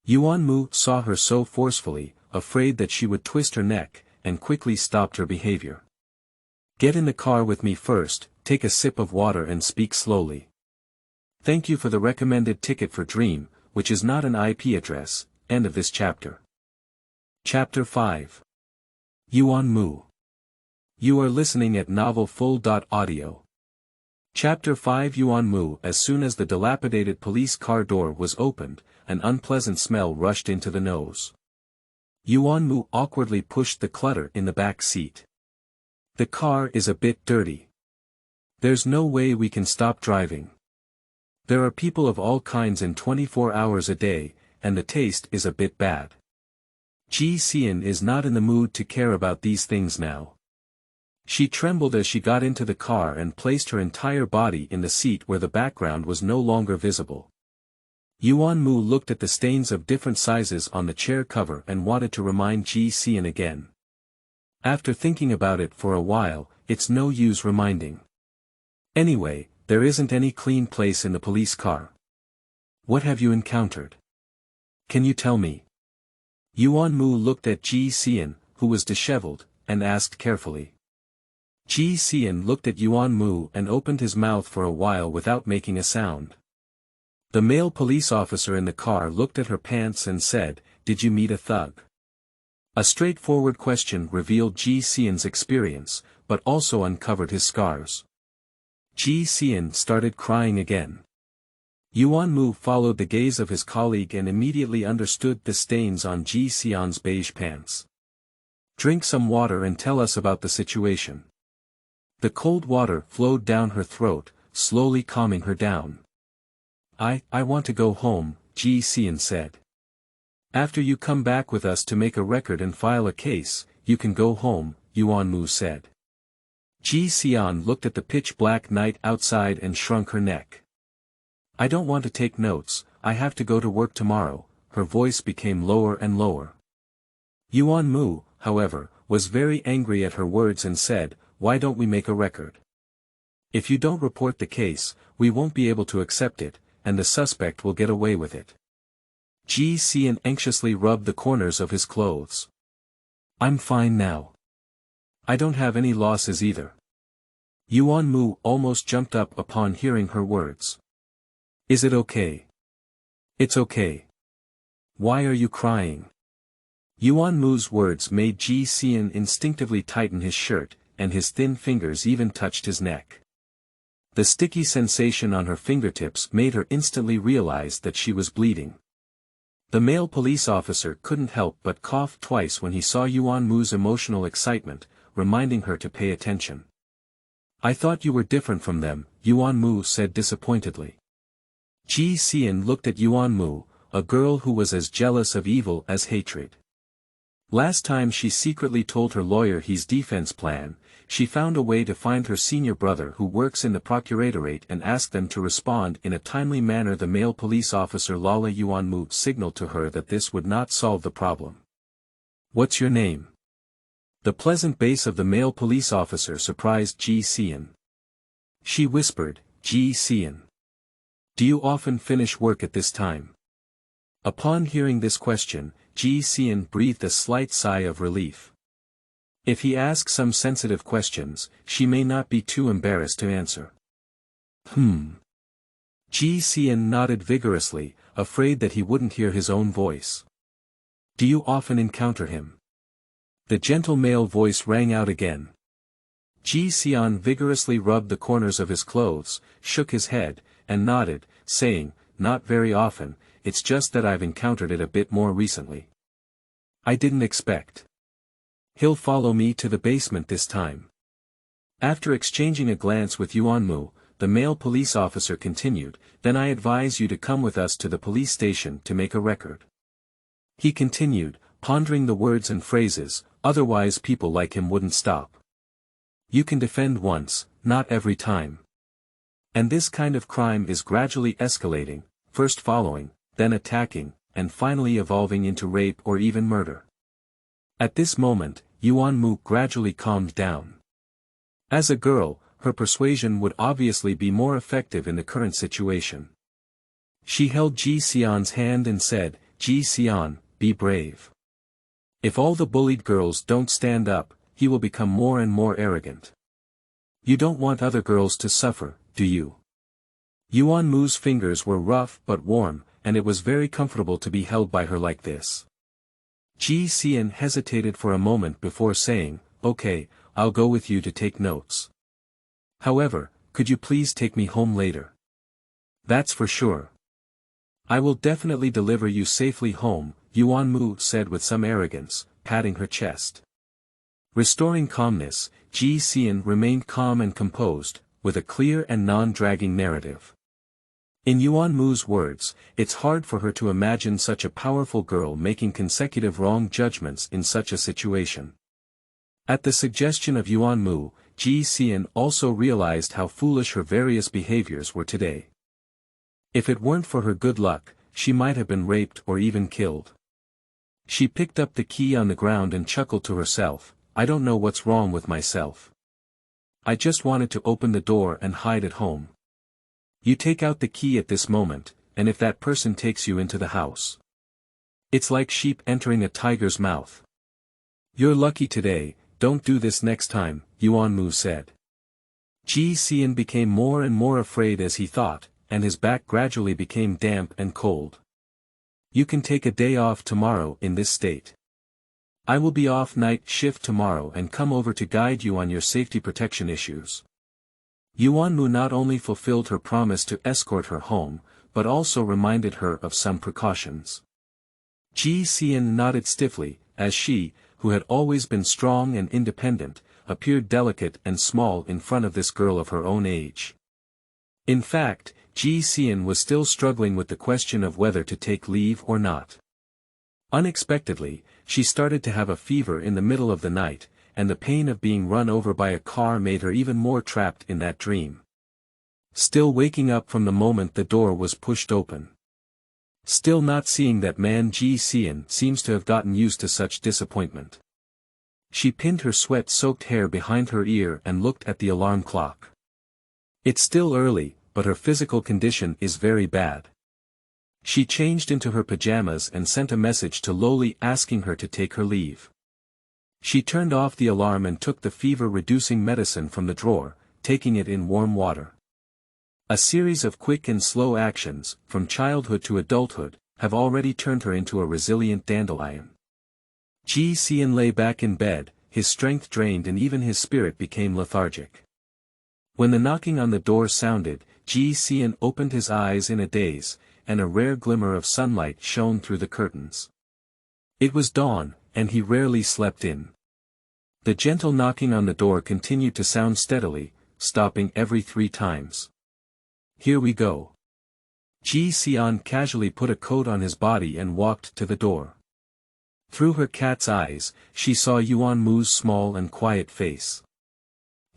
Yuan Mu saw her so forcefully, afraid that she would twist her neck, and quickly stopped her behavior. Get in the car with me first, take a sip of water and speak slowly. Thank you for the recommended ticket for Dream, which is not an IP address. End of this chapter. Chapter 5. Yuan Mu. You are listening at novelfull.audio. Chapter 5. Yuan Mu. As soon as the dilapidated police car door was opened, an unpleasant smell rushed into the nose. Yuan Mu awkwardly pushed the clutter in the back seat. The car is a bit dirty. There's no way we can stop driving. There are people of all kinds in 24 hours a day, and the taste is a bit bad. Ji Xian is not in the mood to care about these things now. She trembled as she got into the car and placed her entire body in the seat where the background was no longer visible. Yuan Mu looked at the stains of different sizes on the chair cover and wanted to remind Ji Xian again. After thinking about it for a while, it's no use reminding. Anyway, there isn't any clean place in the police car. What have you encountered? Can you tell me? Yuan Mu looked at Ji Xian, who was disheveled, and asked carefully. Ji Xian looked at Yuan Mu and opened his mouth for a while without making a sound. The male police officer in the car looked at her pants and said, "Did you meet a thug?" A straightforward question revealed Ji Xian's experience, but also uncovered his scars. Ji Xian started crying again. Yuan Mu followed the gaze of his colleague and immediately understood the stains on Ji Xian's beige pants. Drink some water and tell us about the situation. The cold water flowed down her throat, slowly calming her down. I want to go home, Ji Xian said. After you come back with us to make a record and file a case, you can go home, Yuan Mu said. Ji Xian looked at the pitch-black night outside and shrunk her neck. I don't want to take notes, I have to go to work tomorrow. Her voice became lower and lower. Yuan Mu, however, was very angry at her words and said, "Why don't we make a record? If you don't report the case, we won't be able to accept it, and the suspect will get away with it." Ji Xian anxiously rubbed the corners of his clothes. "I'm fine now. I don't have any losses either." Yuan Mu almost jumped up upon hearing her words. "Is it okay?" "It's okay. Why are you crying?" Yuan Mu's words made Ji Xian instinctively tighten his shirt, and his thin fingers even touched his neck. The sticky sensation on her fingertips made her instantly realize that she was bleeding. The male police officer couldn't help but cough twice when he saw Yuan Mu's emotional excitement, reminding her to pay attention. "I thought you were different from them," Yuan Mu said disappointedly. Ji Xian looked at Yuan Mu, a girl who was as jealous of evil as hatred. Last time she secretly told her lawyer his defense plan, she found a way to find her senior brother who works in the procuratorate and ask them to respond in a timely manner. The male police officer Lala Yuan Mu signaled to her that this would not solve the problem. "What's your name?" The pleasant bass of the male police officer surprised Ji Xian. She whispered, "Ji Xian. Do you often finish work at this time?" Upon hearing this question, Ji Xian breathed a slight sigh of relief. If he asked some sensitive questions, she may not be too embarrassed to answer. Ji Xian nodded vigorously, afraid that he wouldn't hear his own voice. "Do you often encounter him?" The gentle male voice rang out again. Ji Xian vigorously rubbed the corners of his clothes, shook his head, and nodded, saying, "Not very often, it's just that I've encountered it a bit more recently. I didn't expect. He'll follow me to the basement this time." After exchanging a glance with Yuan Mu, the male police officer continued, "Then I advise you to come with us to the police station to make a record." He continued, pondering the words and phrases, "Otherwise people like him wouldn't stop. You can defend once, not every time. And this kind of crime is gradually escalating, first following, then attacking, and finally evolving into rape or even murder." At this moment, Yuan Mu gradually calmed down. As a girl, her persuasion would obviously be more effective in the current situation. She held Ji Xian's hand and said, "Ji Xian, be brave. If all the bullied girls don't stand up, he will become more and more arrogant. You don't want other girls to suffer, do you?" Yuan Mu's fingers were rough but warm, and it was very comfortable to be held by her like this. Ji Xian hesitated for a moment before saying, "Okay, I'll go with you to take notes. However, could you please take me home later?" "That's for sure. I will definitely deliver you safely home," Yuan Mu said with some arrogance, patting her chest. Restoring calmness, Ji Xian remained calm and composed, with a clear and non-dragging narrative. In Yuan Mu's words, it's hard for her to imagine such a powerful girl making consecutive wrong judgments in such a situation. At the suggestion of Yuan Mu, Ji Xian also realized how foolish her various behaviors were today. If it weren't for her good luck, she might have been raped or even killed. She picked up the key on the ground and chuckled to herself, "I don't know what's wrong with myself. I just wanted to open the door and hide at home. You take out the key at this moment, and if that person takes you into the house. It's like sheep entering a tiger's mouth. You're lucky today, don't do this next time," Yuan Mu said. Ji Xian became more and more afraid as he thought, and his back gradually became damp and cold. "You can take a day off tomorrow in this state. I will be off night shift tomorrow and come over to guide you on your safety protection issues." Yuan Mu not only fulfilled her promise to escort her home, but also reminded her of some precautions. Ji Xian nodded stiffly, as she, who had always been strong and independent, appeared delicate and small in front of this girl of her own age. In fact, Ji Xian was still struggling with the question of whether to take leave or not. Unexpectedly, she started to have a fever in the middle of the night, and the pain of being run over by a car made her even more trapped in that dream. Still waking up from the moment the door was pushed open. Still not seeing that man Ji Xian seems to have gotten used to such disappointment. She pinned her sweat-soaked hair behind her ear and looked at the alarm clock. It's still early, but her physical condition is very bad. She changed into her pajamas and sent a message to Loli asking her to take her leave. She turned off the alarm and took the fever-reducing medicine from the drawer, taking it in warm water. A series of quick and slow actions, from childhood to adulthood, have already turned her into a resilient dandelion. Ji Xian lay back in bed, his strength drained and even his spirit became lethargic. When the knocking on the door sounded, Ji Xian opened his eyes in a daze, and a rare glimmer of sunlight shone through the curtains. It was dawn, and he rarely slept in. The gentle knocking on the door continued to sound steadily, stopping every 3 times. Here we go. Ji Xian casually put a coat on his body and walked to the door. Through her cat's eyes, she saw Yuan Mu's small and quiet face.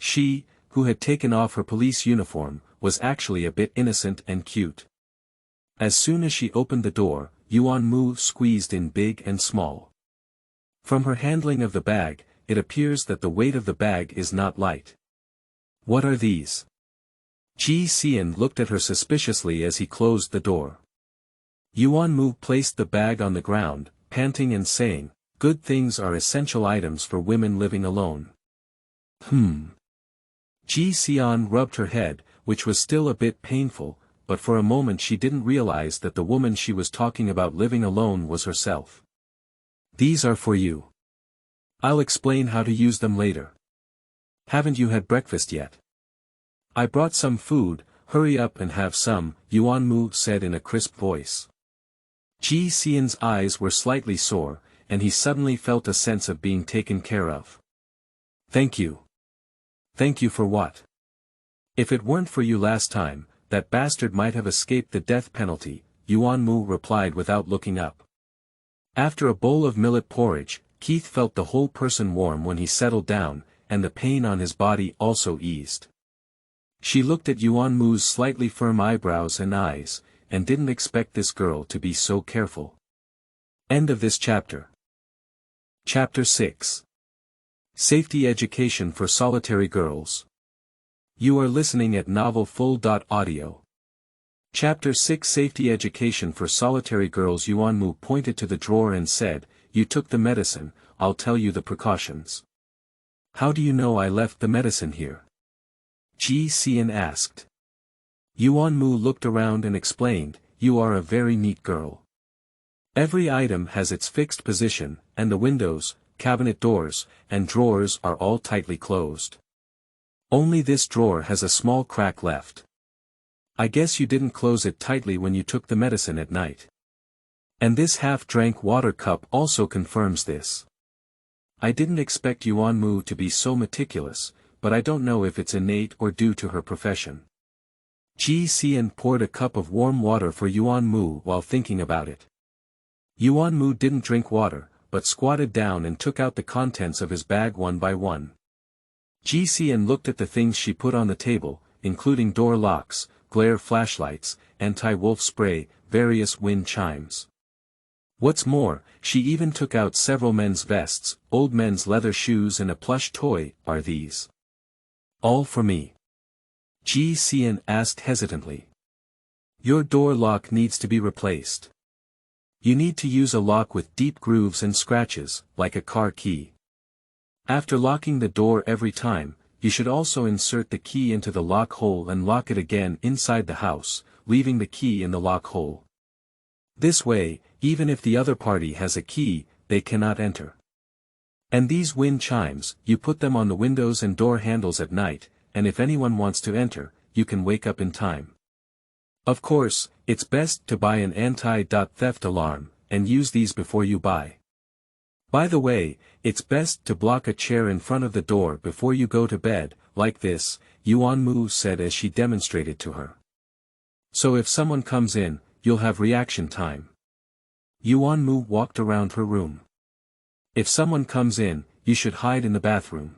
She, who had taken off her police uniform, was actually a bit innocent and cute. As soon as she opened the door, Yuan Mu squeezed in big and small. From her handling of the bag, it appears that the weight of the bag is not light. What are these? Ji Xian looked at her suspiciously as he closed the door. Yuan Mu placed the bag on the ground, panting and saying, "Good things are essential items for women living alone." Ji Xian rubbed her head, which was still a bit painful, but for a moment she didn't realize that the woman she was talking about living alone was herself. "These are for you. I'll explain how to use them later. Haven't you had breakfast yet?" "I brought some food, hurry up and have some," Yuan Mu said in a crisp voice. Ji Xian's eyes were slightly sore, and he suddenly felt a sense of being taken care of. "Thank you." "Thank you for what?" "If it weren't for you last time, that bastard might have escaped the death penalty," Yuan Mu replied without looking up. After a bowl of millet porridge, Keith felt the whole person warm when he settled down, and the pain on his body also eased. She looked at Yuan Mu's slightly firm eyebrows and eyes, and didn't expect this girl to be so careful. End of this chapter. Chapter 6. Safety Education for Solitary Girls. You are listening at novelfull.audio. Chapter 6 Safety Education for Solitary Girls. Yuan Mu pointed to the drawer and said, "You took the medicine, I'll tell you the precautions." "How do you know I left the medicine here?" Ji Xian asked. Yuan Mu looked around and explained, "You are a very neat girl. Every item has its fixed position, and the windows, cabinet doors, and drawers are all tightly closed. Only this drawer has a small crack left. I guess you didn't close it tightly when you took the medicine at night. And this half-drank water cup also confirms this." I didn't expect Yuan Mu to be so meticulous, but I don't know if it's innate or due to her profession. Ji Xian poured a cup of warm water for Yuan Mu while thinking about it. Yuan Mu didn't drink water, but squatted down and took out the contents of his bag one by one. Ji Xian looked at the things she put on the table, including door locks, glare flashlights, anti-wolf spray, various wind chimes. What's more, she even took out several men's vests, old men's leather shoes and a plush toy. "Are these all for me?" Ji Xian asked hesitantly. "Your door lock needs to be replaced. You need to use a lock with deep grooves and scratches, like a car key. After locking the door every time, you should also insert the key into the lock hole and lock it again inside the house, leaving the key in the lock hole. This way, even if the other party has a key, they cannot enter. And these wind chimes, you put them on the windows and door handles at night, and if anyone wants to enter, you can wake up in time. Of course, it's best to buy an anti-theft alarm, and use these before you buy. By the way, it's best to block a chair in front of the door before you go to bed, like this," Yuan Mu said as she demonstrated to her. "So if someone comes in, you'll have reaction time." Yuan Mu walked around her room. "If someone comes in, you should hide in the bathroom.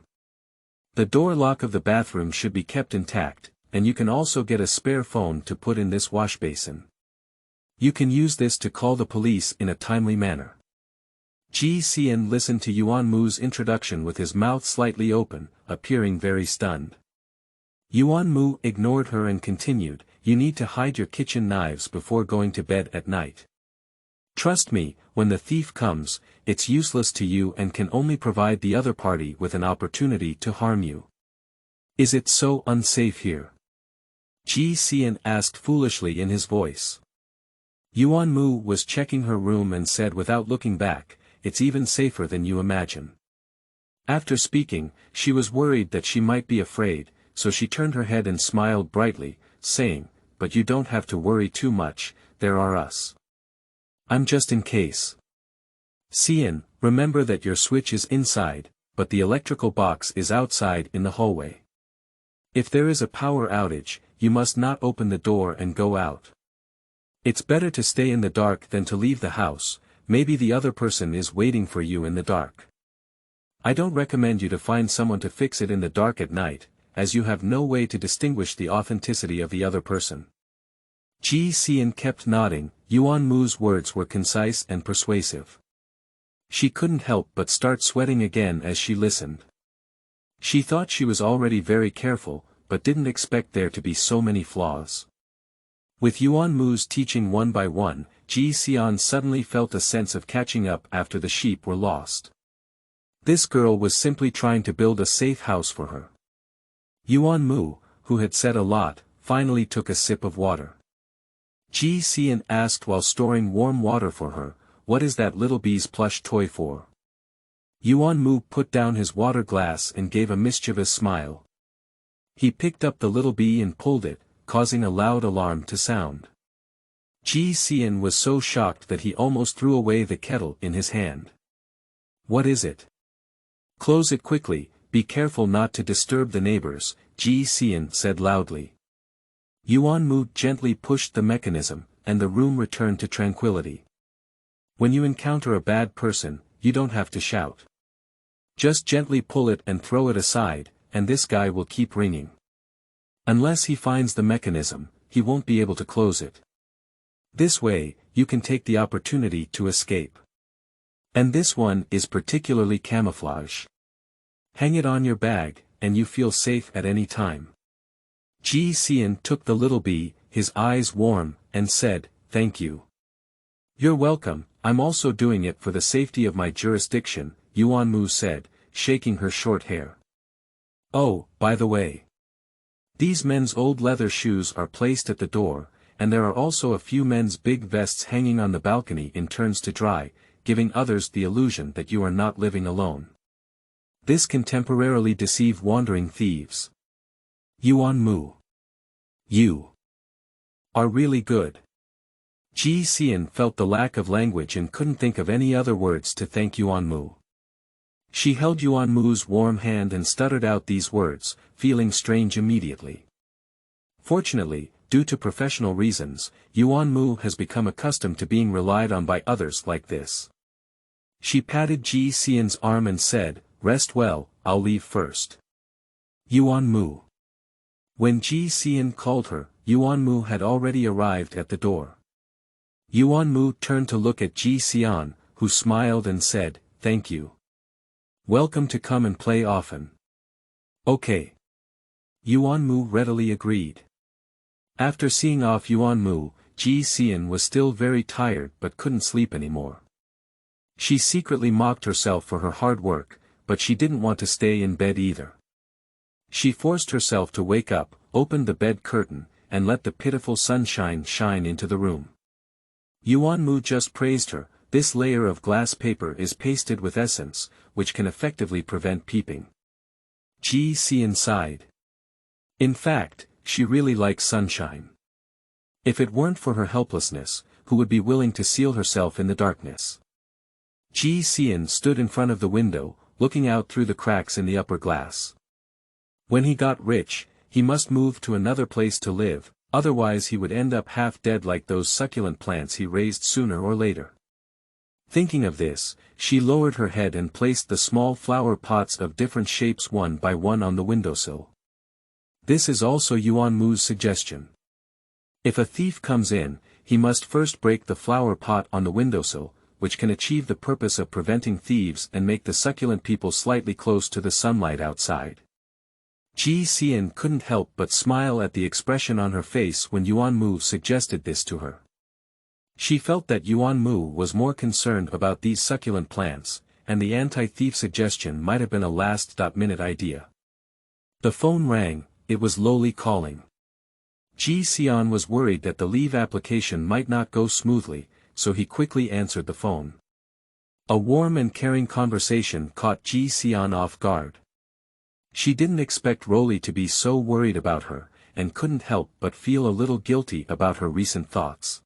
The door lock of the bathroom should be kept intact, and you can also get a spare phone to put in this wash basin. You can use this to call the police in a timely manner. Ji Xian listened to Yuan Mu's introduction with his mouth slightly open, appearing very stunned. Yuan Mu ignored her and continued, "You need to hide your kitchen knives before going to bed at night. Trust me, when the thief comes, it's useless to you and can only provide the other party with an opportunity to harm you." "Is it so unsafe here?" Ji Xian asked foolishly in his voice. Yuan Mu was checking her room and said without looking back, "It's even safer than you imagine." After speaking, she was worried that she might be afraid, so she turned her head and smiled brightly, saying, "But you don't have to worry too much, there are us. I'm just in case." "Xian, remember that your switch is inside, but the electrical box is outside in the hallway. If there is a power outage, you must not open the door and go out. It's better to stay in the dark than to leave the house, maybe the other person is waiting for you in the dark. I don't recommend you to find someone to fix it in the dark at night, as you have no way to distinguish the authenticity of the other person." Ji Xian kept nodding. Yuan Mu's words were concise and persuasive. She couldn't help but start sweating again as she listened. She thought she was already very careful, but didn't expect there to be so many flaws. With Yuan Mu's teaching one by one, Ji Xian suddenly felt a sense of catching up after the sheep were lost. This girl was simply trying to build a safe house for her. Yuan Mu, who had said a lot, finally took a sip of water. Ji Xian asked while storing warm water for her, "What is that little bee's plush toy for?" Yuan Mu put down his water glass and gave a mischievous smile. He picked up the little bee and pulled it, causing a loud alarm to sound. Ji Xian was so shocked that he almost threw away the kettle in his hand. "What is it?" "Close it quickly, be careful not to disturb the neighbors," Ji Xian said loudly. Yuan Mu gently pushed the mechanism, and the room returned to tranquility. When you encounter a bad person, you don't have to shout. Just gently pull it and throw it aside, and this guy will keep ringing. Unless he finds the mechanism, he won't be able to close it. This way, you can take the opportunity to escape. And this one is particularly camouflage. Hang it on your bag, and you feel safe at any time. Ji Xian took the little bee, his eyes warm, and said, "Thank you." "You're welcome, I'm also doing it for the safety of my jurisdiction," Yuan Mu said, shaking her short hair. "Oh, by the way. These men's old leather shoes are placed at the door, and there are also a few men's big vests hanging on the balcony in turns to dry, giving others the illusion that you are not living alone. This can temporarily deceive wandering thieves." Yuan Mu. "You are really good." Ji Xian felt the lack of language and couldn't think of any other words to thank Yuan Mu. She held Yuan Mu's warm hand and stuttered out these words, feeling strange immediately. Fortunately, due to professional reasons, Yuan Mu has become accustomed to being relied on by others like this. She patted Ji Xian's arm and said, "Rest well, I'll leave first." Yuan Mu. When Ji Xian called her, Yuan Mu had already arrived at the door. Yuan Mu turned to look at Ji Xian, who smiled and said, "Thank you. Welcome to come and play often." "Okay." Yuan Mu readily agreed. After seeing off Yuan Mu, Ji Xian was still very tired but couldn't sleep anymore. She secretly mocked herself for her hard work, but she didn't want to stay in bed either. She forced herself to wake up, opened the bed curtain, and let the pitiful sunshine shine into the room. Yuan Mu just praised her. "This layer of glass paper is pasted with essence, which can effectively prevent peeping." Ji Xian sighed. In fact, she really likes sunshine. If it weren't for her helplessness, who would be willing to seal herself in the darkness? Ji Xian stood in front of the window, looking out through the cracks in the upper glass. When he got rich, he must move to another place to live, otherwise he would end up half dead like those succulent plants he raised sooner or later. Thinking of this, she lowered her head and placed the small flower pots of different shapes one by one on the windowsill. This is also Yuan Mu's suggestion. If a thief comes in, he must first break the flower pot on the windowsill, which can achieve the purpose of preventing thieves and make the succulent people slightly close to the sunlight outside. Ji Xian couldn't help but smile at the expression on her face when Yuan Mu suggested this to her. She felt that Yuan Mu was more concerned about these succulent plants, and the anti-thief suggestion might have been a last-minute idea. The phone rang. It was Loli calling. Ji Xian was worried that the leave application might not go smoothly, so he quickly answered the phone. A warm and caring conversation caught Ji Xian off guard. She didn't expect Loli to be so worried about her, and couldn't help but feel a little guilty about her recent thoughts.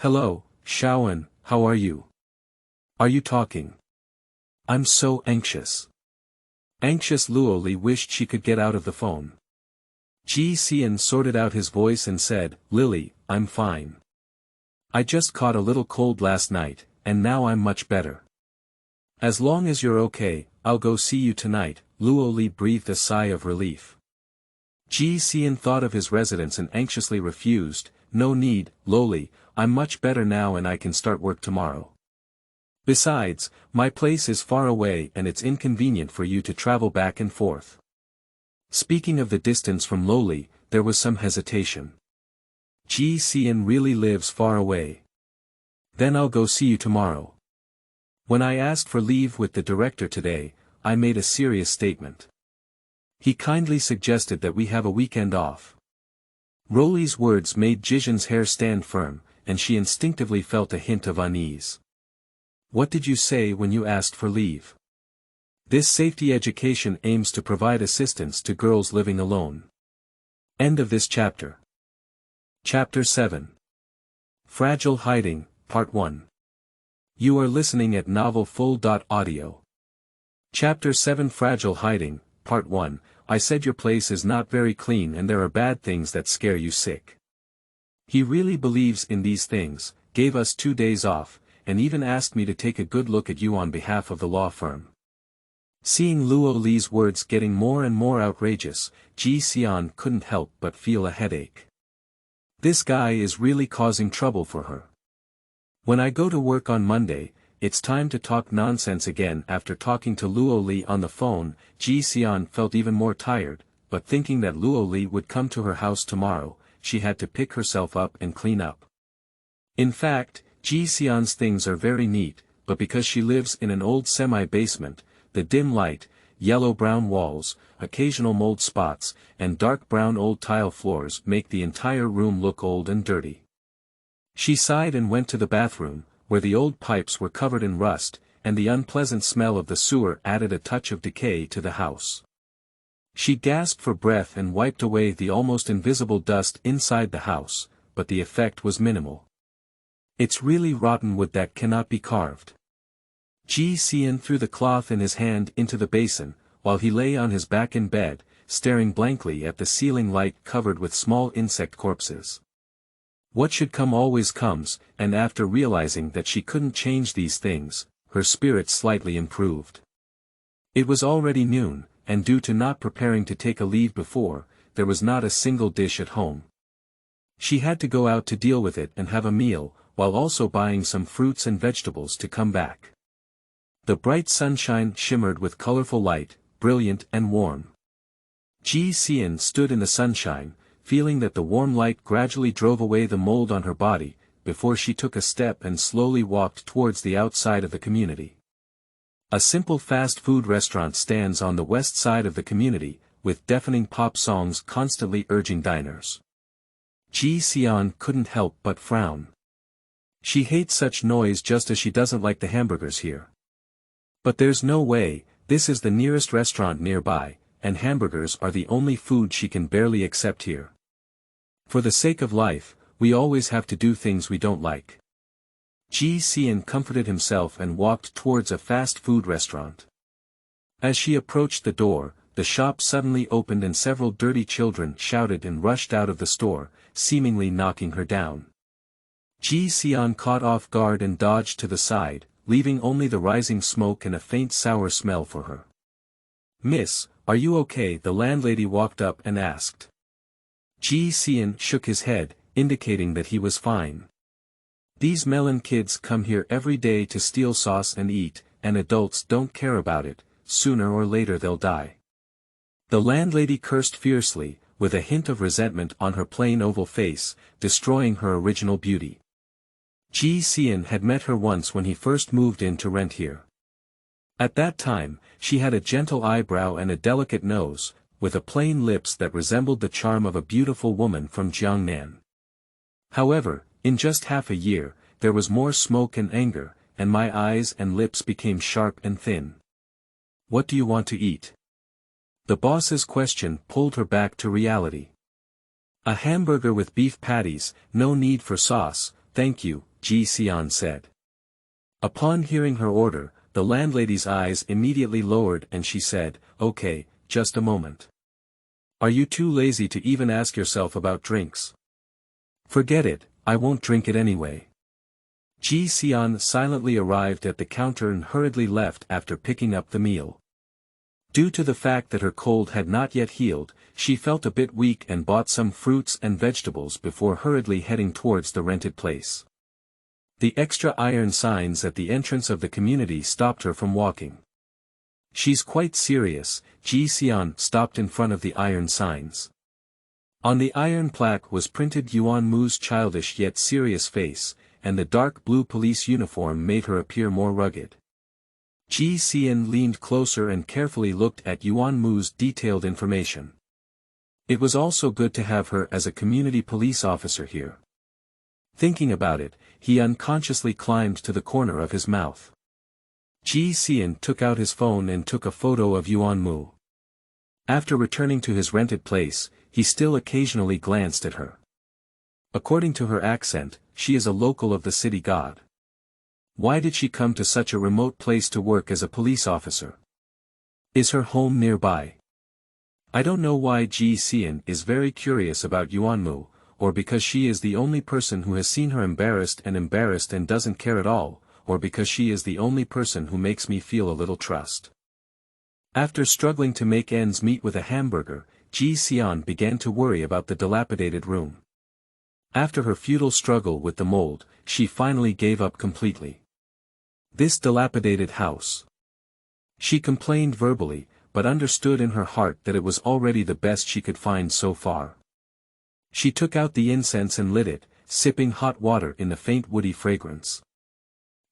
"Hello, Shaoan, how are you? Are you talking? I'm so anxious." Anxious Luoli wished she could get out of the phone. Ji Xian sorted out his voice and said, "Lily, I'm fine. I just caught a little cold last night, and now I'm much better. As long as you're okay, I'll go see you tonight." Luoli breathed a sigh of relief. Ji Xian thought of his residence and anxiously refused, "No need, Loli, I'm much better now and I can start work tomorrow. Besides, my place is far away and it's inconvenient for you to travel back and forth." Speaking of the distance from Loli, there was some hesitation. "Ji Xian really lives far away. Then I'll go see you tomorrow. When I asked for leave with the director today, I made a serious statement. He kindly suggested that we have a weekend off." Loli's words made Jizhen's hair stand firm, and she instinctively felt a hint of unease. "What did you say when you asked for leave?" This safety education aims to provide assistance to girls living alone. End of this chapter. Chapter 7. Fragile Hiding, Part 1. You are listening at novelfull.audio. Chapter 7 Fragile Hiding, Part 1. I said your place is not very clean and there are bad things that scare you sick. He really believes in these things, gave us 2 days off, and even asked me to take a good look at you on behalf of the law firm. Seeing Luo Li's words getting more and more outrageous, Ji Xian couldn't help but feel a headache. This guy is really causing trouble for her. When I go to work on Monday, it's time to talk nonsense again. After talking to Luo Li on the phone, Ji Xian felt even more tired, but thinking that Luo Li would come to her house tomorrow, she had to pick herself up and clean up. In fact, Ji Xian's things are very neat, but because she lives in an old semi-basement, the dim light, yellow-brown walls, occasional mold spots, and dark brown old tile floors make the entire room look old and dirty. She sighed and went to the bathroom, where the old pipes were covered in rust, and the unpleasant smell of the sewer added a touch of decay to the house. She gasped for breath and wiped away the almost invisible dust inside the house, but the effect was minimal. It's really rotten wood that cannot be carved. Ji Xian threw the cloth in his hand into the basin, while he lay on his back in bed, staring blankly at the ceiling light covered with small insect corpses. What should come always comes, and after realizing that she couldn't change these things, her spirit slightly improved. It was already noon, and due to not preparing to take a leave before, there was not a single dish at home. She had to go out to deal with it and have a meal, while also buying some fruits and vegetables to come back. The bright sunshine shimmered with colorful light, brilliant and warm. Ji Xian stood in the sunshine, feeling that the warm light gradually drove away the mold on her body, before she took a step and slowly walked towards the outside of the community. A simple fast food restaurant stands on the west side of the community, with deafening pop songs constantly urging diners. Ji Xian couldn't help but frown. She hates such noise just as she doesn't like the hamburgers here. But there's no way, this is the nearest restaurant nearby, and hamburgers are the only food she can barely accept here. For the sake of life, we always have to do things we don't like. Ji Xian comforted himself and walked towards a fast food restaurant. As she approached the door, the shop suddenly opened and several dirty children shouted and rushed out of the store, seemingly knocking her down. Ji Xian caught off guard and dodged to the side, leaving only the rising smoke and a faint sour smell for her. "Miss, are you okay?" the landlady walked up and asked. Ji Xian shook his head, indicating that he was fine. "These melon kids come here every day to steal sauce and eat, and adults don't care about it, sooner or later they'll die." The landlady cursed fiercely, with a hint of resentment on her plain oval face, destroying her original beauty. Ji Xian had met her once when he first moved in to rent here. At that time, she had a gentle eyebrow and a delicate nose, with a plain lips that resembled the charm of a beautiful woman from Jiangnan. However, in just half a year, there was more smoke and anger, and my eyes and lips became sharp and thin. "What do you want to eat?" The boss's question pulled her back to reality. "A hamburger with beef patties, no need for sauce, thank you," Ji Xian said. Upon hearing her order, the landlady's eyes immediately lowered and she said, "Okay, just a moment. Are you too lazy to even ask yourself about drinks?" "Forget it, I won't drink it anyway." Ji Xian silently arrived at the counter and hurriedly left after picking up the meal. Due to the fact that her cold had not yet healed, she felt a bit weak and bought some fruits and vegetables before hurriedly heading towards the rented place. The extra iron signs at the entrance of the community stopped her from walking. "She's quite serious," Ji Xian stopped in front of the iron signs. On the iron plaque was printed Yuan Mu's childish yet serious face, and the dark blue police uniform made her appear more rugged. Ji Xian leaned closer and carefully looked at Yuan Mu's detailed information. It was also good to have her as a community police officer here. Thinking about it, he unconsciously climbed to the corner of his mouth. Ji Xian took out his phone and took a photo of Yuan Mu. After returning to his rented place, he still occasionally glanced at her. According to her accent, she is a local of the city god. Why did she come to such a remote place to work as a police officer? Is her home nearby? I don't know why Ji Xian is very curious about Yuan Mu, or because she is the only person who has seen her embarrassed and doesn't care at all, or because she is the only person who makes me feel a little trust. After struggling to make ends meet with a hamburger, Ji Xian began to worry about the dilapidated room. After her futile struggle with the mold, she finally gave up completely. This dilapidated house. She complained verbally, but understood in her heart that it was already the best she could find so far. She took out the incense and lit it, sipping hot water in the faint woody fragrance.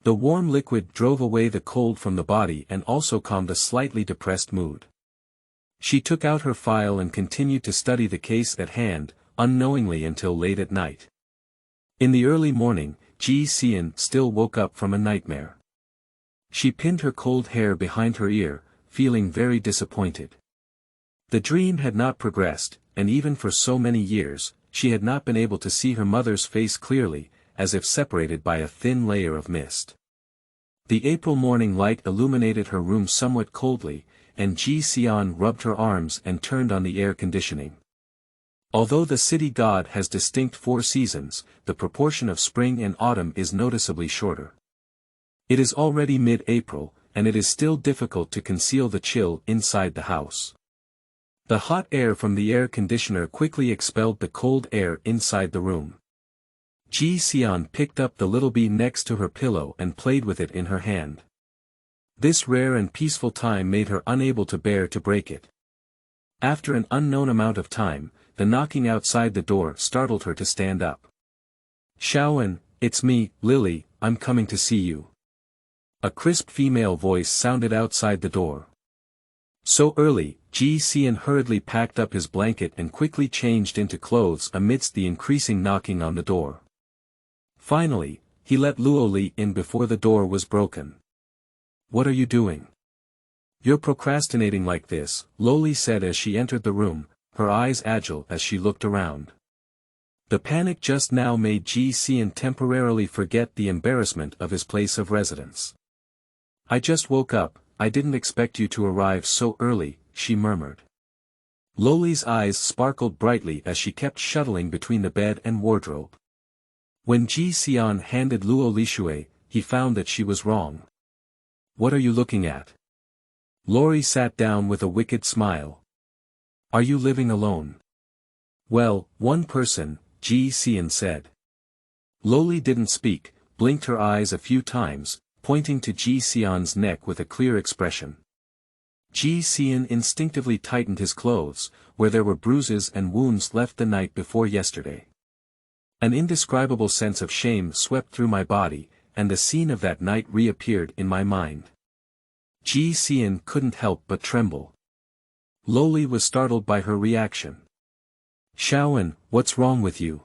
The warm liquid drove away the cold from the body and also calmed a slightly depressed mood. She took out her file and continued to study the case at hand, unknowingly until late at night. In the early morning, Ji Xian still woke up from a nightmare. She pinned her cold hair behind her ear, feeling very disappointed. The dream had not progressed, and even for so many years, she had not been able to see her mother's face clearly, as if separated by a thin layer of mist. The April morning light illuminated her room somewhat coldly, and Ji Xian rubbed her arms and turned on the air conditioning. Although the city god has distinct 4 seasons, the proportion of spring and autumn is noticeably shorter. It is already mid-April, and it is still difficult to conceal the chill inside the house. The hot air from the air conditioner quickly expelled the cold air inside the room. Ji Xian picked up the little bee next to her pillow and played with it in her hand. This rare and peaceful time made her unable to bear to break it. After an unknown amount of time, the knocking outside the door startled her to stand up. "Shaoan, it's me, Lily, I'm coming to see you." A crisp female voice sounded outside the door. So early, Ji Xian hurriedly packed up his blanket and quickly changed into clothes amidst the increasing knocking on the door. Finally, he let Luo Li in before the door was broken. "What are you doing? You're procrastinating like this," Loli said as she entered the room, her eyes agile as she looked around. The panic just now made Ji Xian temporarily forget the embarrassment of his place of residence. "I just woke up, I didn't expect you to arrive so early," she murmured. Loli's eyes sparkled brightly as she kept shuttling between the bed and wardrobe. When Ji Xian handed Luo Li Shui, he found that she was wrong. "What are you looking at?" Lori sat down with a wicked smile. Are you living alone? Well, one person, Ji Xian said. Loli didn't speak, blinked her eyes a few times, pointing to Ji Xian's neck with a clear expression. Ji Xian instinctively tightened his clothes, where there were bruises and wounds left the night before yesterday. An indescribable sense of shame swept through my body, and the scene of that night reappeared in my mind. Ji Xian couldn't help but tremble. Loli was startled by her reaction. Shaoan, what's wrong with you?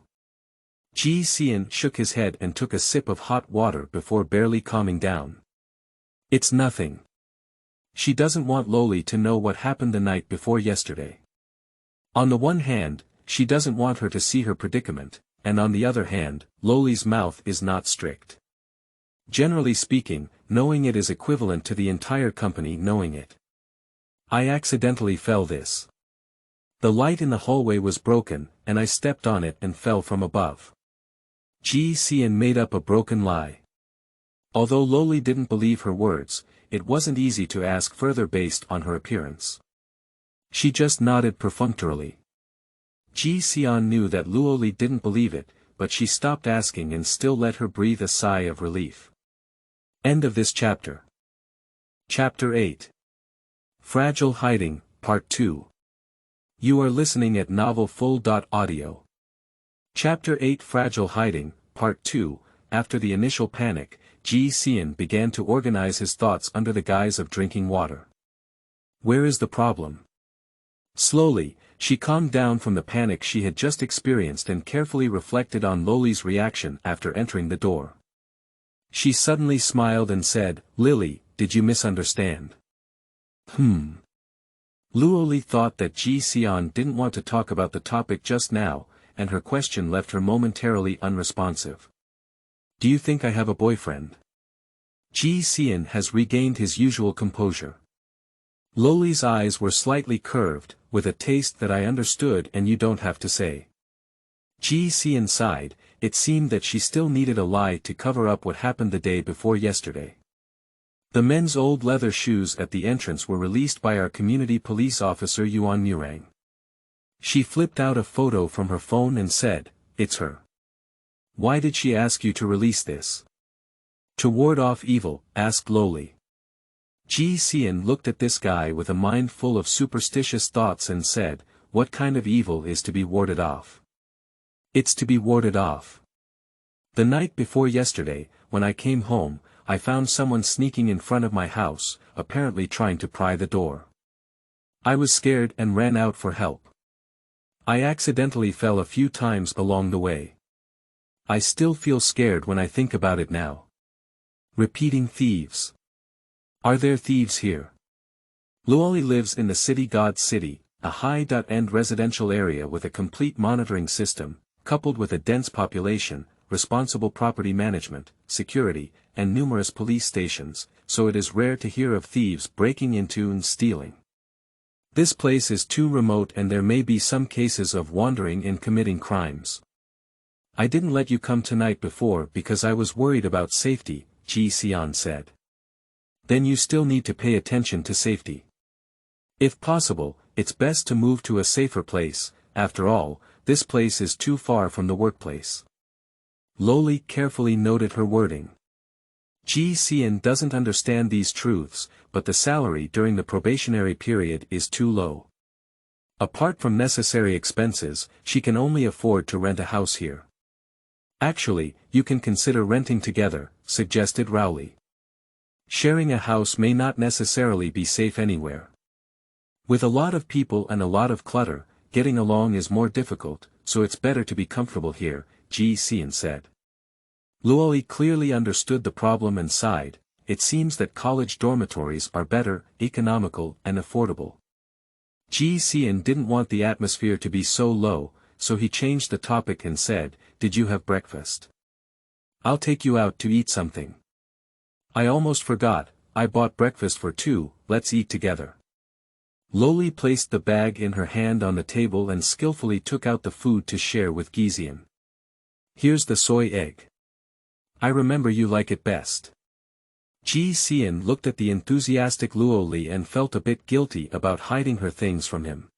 Ji Xian shook his head and took a sip of hot water before barely calming down. It's nothing. She doesn't want Loli to know what happened the night before yesterday. On the one hand, she doesn't want her to see her predicament, and on the other hand, Loli's mouth is not strict. Generally speaking, knowing it is equivalent to the entire company knowing it. I accidentally fell this. The light in the hallway was broken, and I stepped on it and fell from above. Ji Xian made up a broken lie. Although Loli didn't believe her words, it wasn't easy to ask further based on her appearance. She just nodded perfunctorily. Ji Xian knew that Luoli didn't believe it, but she stopped asking and still let her breathe a sigh of relief. End of this chapter. Chapter 8. Fragile Hiding, Part 2. You are listening at novelfull.audio. Chapter 8 Fragile Hiding, Part 2. After the initial panic, Ji Xian began to organize his thoughts under the guise of drinking water. Where is the problem? Slowly, she calmed down from the panic she had just experienced and carefully reflected on Loli's reaction after entering the door. She suddenly smiled and said, Lily, did you misunderstand? Luoli thought that Ji Xian didn't want to talk about the topic just now, and her question left her momentarily unresponsive. Do you think I have a boyfriend? Ji Xian has regained his usual composure. Loli's eyes were slightly curved, with a taste that I understood and you don't have to say. Ji Xian sighed, it seemed that she still needed a lie to cover up what happened the day before yesterday. The men's old leather shoes at the entrance were released by our community police officer Yuan Mu. She flipped out a photo from her phone and said, it's her. Why did she ask you to release this? To ward off evil, asked Loli. Ji Xian looked at this guy with a mind full of superstitious thoughts and said, what kind of evil is to be warded off? It's to be warded off. The night before yesterday, when I came home, I found someone sneaking in front of my house, apparently trying to pry the door. I was scared and ran out for help. I accidentally fell a few times along the way. I still feel scared when I think about it now. Repeating thieves. Are there thieves here? Luoli lives in the City God City, a high-end residential area with a complete monitoring system, coupled with a dense population, responsible property management, security, and numerous police stations, so it is rare to hear of thieves breaking into and stealing. This place is too remote and there may be some cases of wandering and committing crimes. I didn't let you come tonight before because I was worried about safety, Ji Xian said. Then you still need to pay attention to safety. If possible, it's best to move to a safer place, after all, this place is too far from the workplace. Loli carefully noted her wording. Ji Xian doesn't understand these truths, but the salary during the probationary period is too low. Apart from necessary expenses, she can only afford to rent a house here. Actually, you can consider renting together, suggested Rowley. Sharing a house may not necessarily be safe anywhere. With a lot of people and a lot of clutter, getting along is more difficult, so it's better to be comfortable here, Ji Xian said. Luoli clearly understood the problem and sighed, it seems that college dormitories are better, economical, and affordable. Ji Xian didn't want the atmosphere to be so low, so he changed the topic and said, did you have breakfast? I'll take you out to eat something. I almost forgot, I bought breakfast for two, let's eat together. Loli placed the bag in her hand on the table and skillfully took out the food to share with Gizian. Here's the soy egg. I remember you like it best. Ji Xian looked at the enthusiastic Luo Li and felt a bit guilty about hiding her things from him.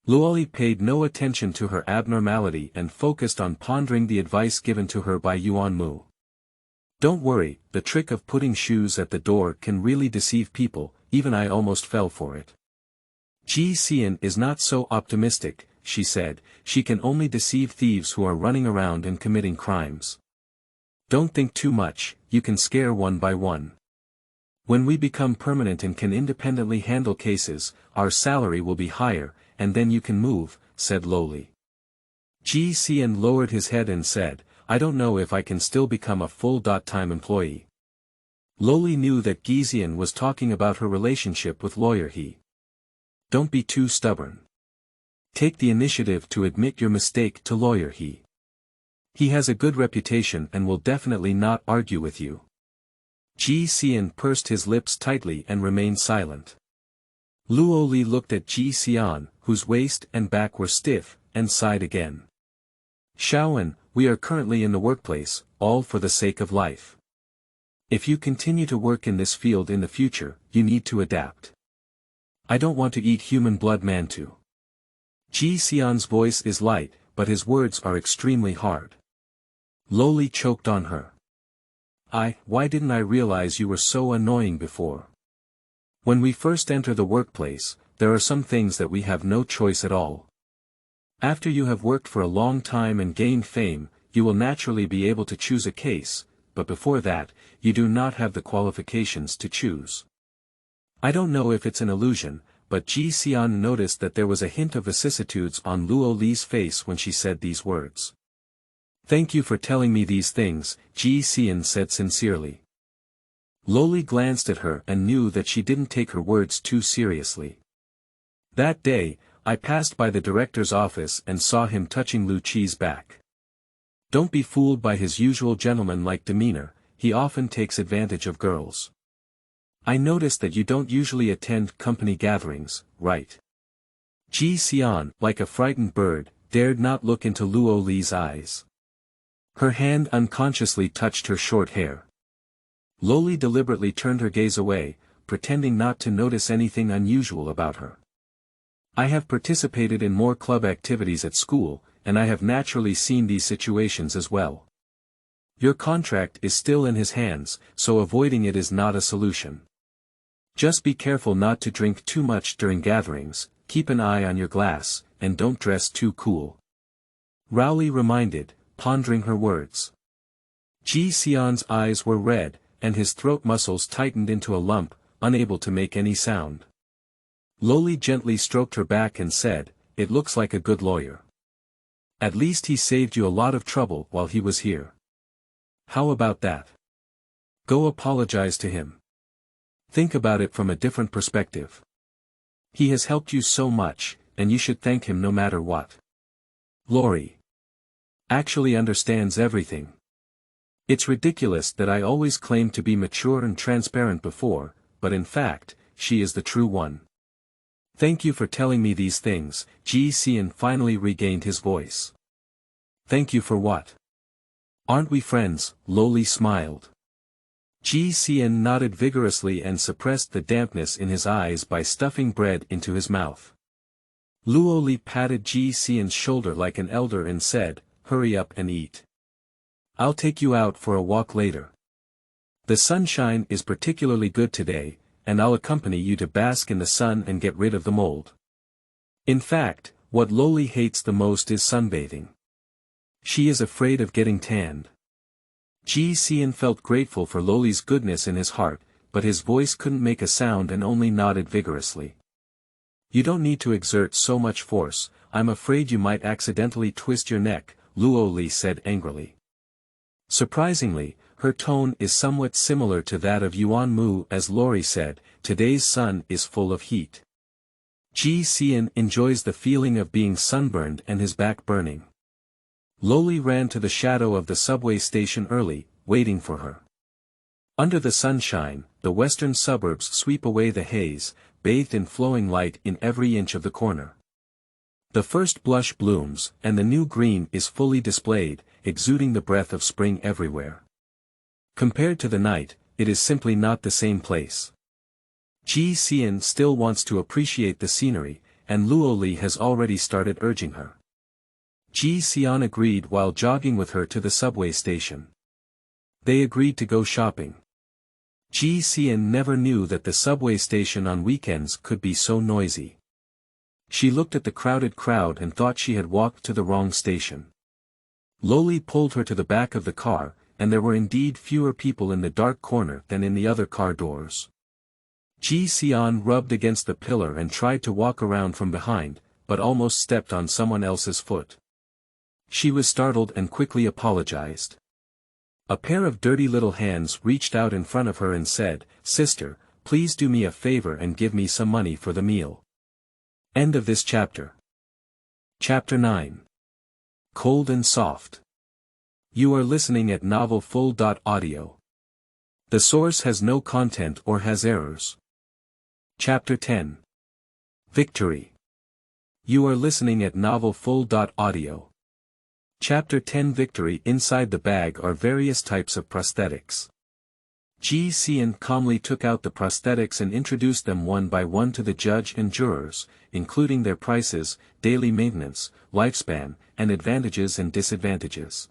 Luo Li paid no attention to her abnormality and focused on pondering the advice given to her by Yuan Mu. Don't worry, the trick of putting shoes at the door can really deceive people, even I almost fell for it. Ji Xian is not so optimistic, she said, she can only deceive thieves who are running around and committing crimes. Don't think too much, you can scare one by one. When we become permanent and can independently handle cases, our salary will be higher, and then you can move, said Luo Li. Ji Xian lowered his head and said, I don't know if I can still become a full-time employee. Luo Li knew that Ji Xian was talking about her relationship with lawyer He. Don't be too stubborn. Take the initiative to admit your mistake to lawyer He. He has a good reputation and will definitely not argue with you. Ji Xian pursed his lips tightly and remained silent. Luo Li looked at Ji Xian, whose waist and back were stiff, and sighed again. Shaoan, we are currently in the workplace, all for the sake of life. If you continue to work in this field in the future, you need to adapt. I don't want to eat human blood Mantu. Ji Xian's voice is light, but his words are extremely hard. Luo Li choked on her. Why didn't I realize you were so annoying before? When we first enter the workplace, there are some things that we have no choice at all. After you have worked for a long time and gained fame, you will naturally be able to choose a case, but before that, you do not have the qualifications to choose. I don't know if it's an illusion, but Ji Xian noticed that there was a hint of vicissitudes on Luo Li's face when she said these words. Thank you for telling me these things, Ji Xian said sincerely. Luo Li glanced at her and knew that she didn't take her words too seriously. That day, I passed by the director's office and saw him touching Lu Qi's back. Don't be fooled by his usual gentleman-like demeanor, he often takes advantage of girls. I noticed that you don't usually attend company gatherings, right? Ji Xian, like a frightened bird, dared not look into Luo Li's eyes. Her hand unconsciously touched her short hair. Luo Li deliberately turned her gaze away, pretending not to notice anything unusual about her. I have participated in more club activities at school, and I have naturally seen these situations as well. Your contract is still in his hands, so avoiding it is not a solution. Just be careful not to drink too much during gatherings, keep an eye on your glass, and don't dress too cool. Rowley reminded, pondering her words. Ji Xian's eyes were red, and his throat muscles tightened into a lump, unable to make any sound. Luo Li gently stroked her back and said, it looks like a good lawyer. At least he saved you a lot of trouble while he was here. How about that? Go apologize to him. Think about it from a different perspective. He has helped you so much, and you should thank him no matter what. Lori actually understands everything. It's ridiculous that I always claimed to be mature and transparent before, but in fact, she is the true one. Thank you for telling me these things, Ji Xian finally regained his voice. Thank you for what? Aren't we friends? Luo Li smiled. Ji Xian nodded vigorously and suppressed the dampness in his eyes by stuffing bread into his mouth. Luo Li patted Ji Xian's shoulder like an elder and said, hurry up and eat. I'll take you out for a walk later. The sunshine is particularly good today, and I'll accompany you to bask in the sun and get rid of the mold. In fact, what Luo Li hates the most is sunbathing. She is afraid of getting tanned. Ji Xian felt grateful for Luo Li's goodness in his heart, but his voice couldn't make a sound and only nodded vigorously. You don't need to exert so much force, I'm afraid you might accidentally twist your neck, Luo Li said angrily. Surprisingly, her tone is somewhat similar to that of Yuan Mu as Lori said, today's sun is full of heat. Ji Xian enjoys the feeling of being sunburned and his back burning. Luo Li ran to the shadow of the subway station early, waiting for her. Under the sunshine, the western suburbs sweep away the haze, bathed in flowing light in every inch of the corner. The first blush blooms, and the new green is fully displayed, exuding the breath of spring everywhere. Compared to the night, it is simply not the same place. Ji Xian still wants to appreciate the scenery, and Luo Li has already started urging her. Ji Xian agreed while jogging with her to the subway station. They agreed to go shopping. Ji Xian never knew that the subway station on weekends could be so noisy. She looked at the crowded crowd and thought she had walked to the wrong station. Loli pulled her to the back of the car, and there were indeed fewer people in the dark corner than in the other car doors. Ji Xian rubbed against the pillar and tried to walk around from behind, but almost stepped on someone else's foot. She was startled and quickly apologized. A pair of dirty little hands reached out in front of her and said, "Sister, please do me a favor and give me some money for the meal." End of this chapter. Chapter 9. Cold and Soft. You are listening at novelfull.audio. The source has no content or has errors. Chapter 10. Victory. You are listening at novelfull.audio. Chapter 10. Victory. Inside the bag are various types of prosthetics. Ji Xian calmly took out the prosthetics and introduced them one by one to the judge and jurors, including their prices, daily maintenance, lifespan, and advantages and disadvantages.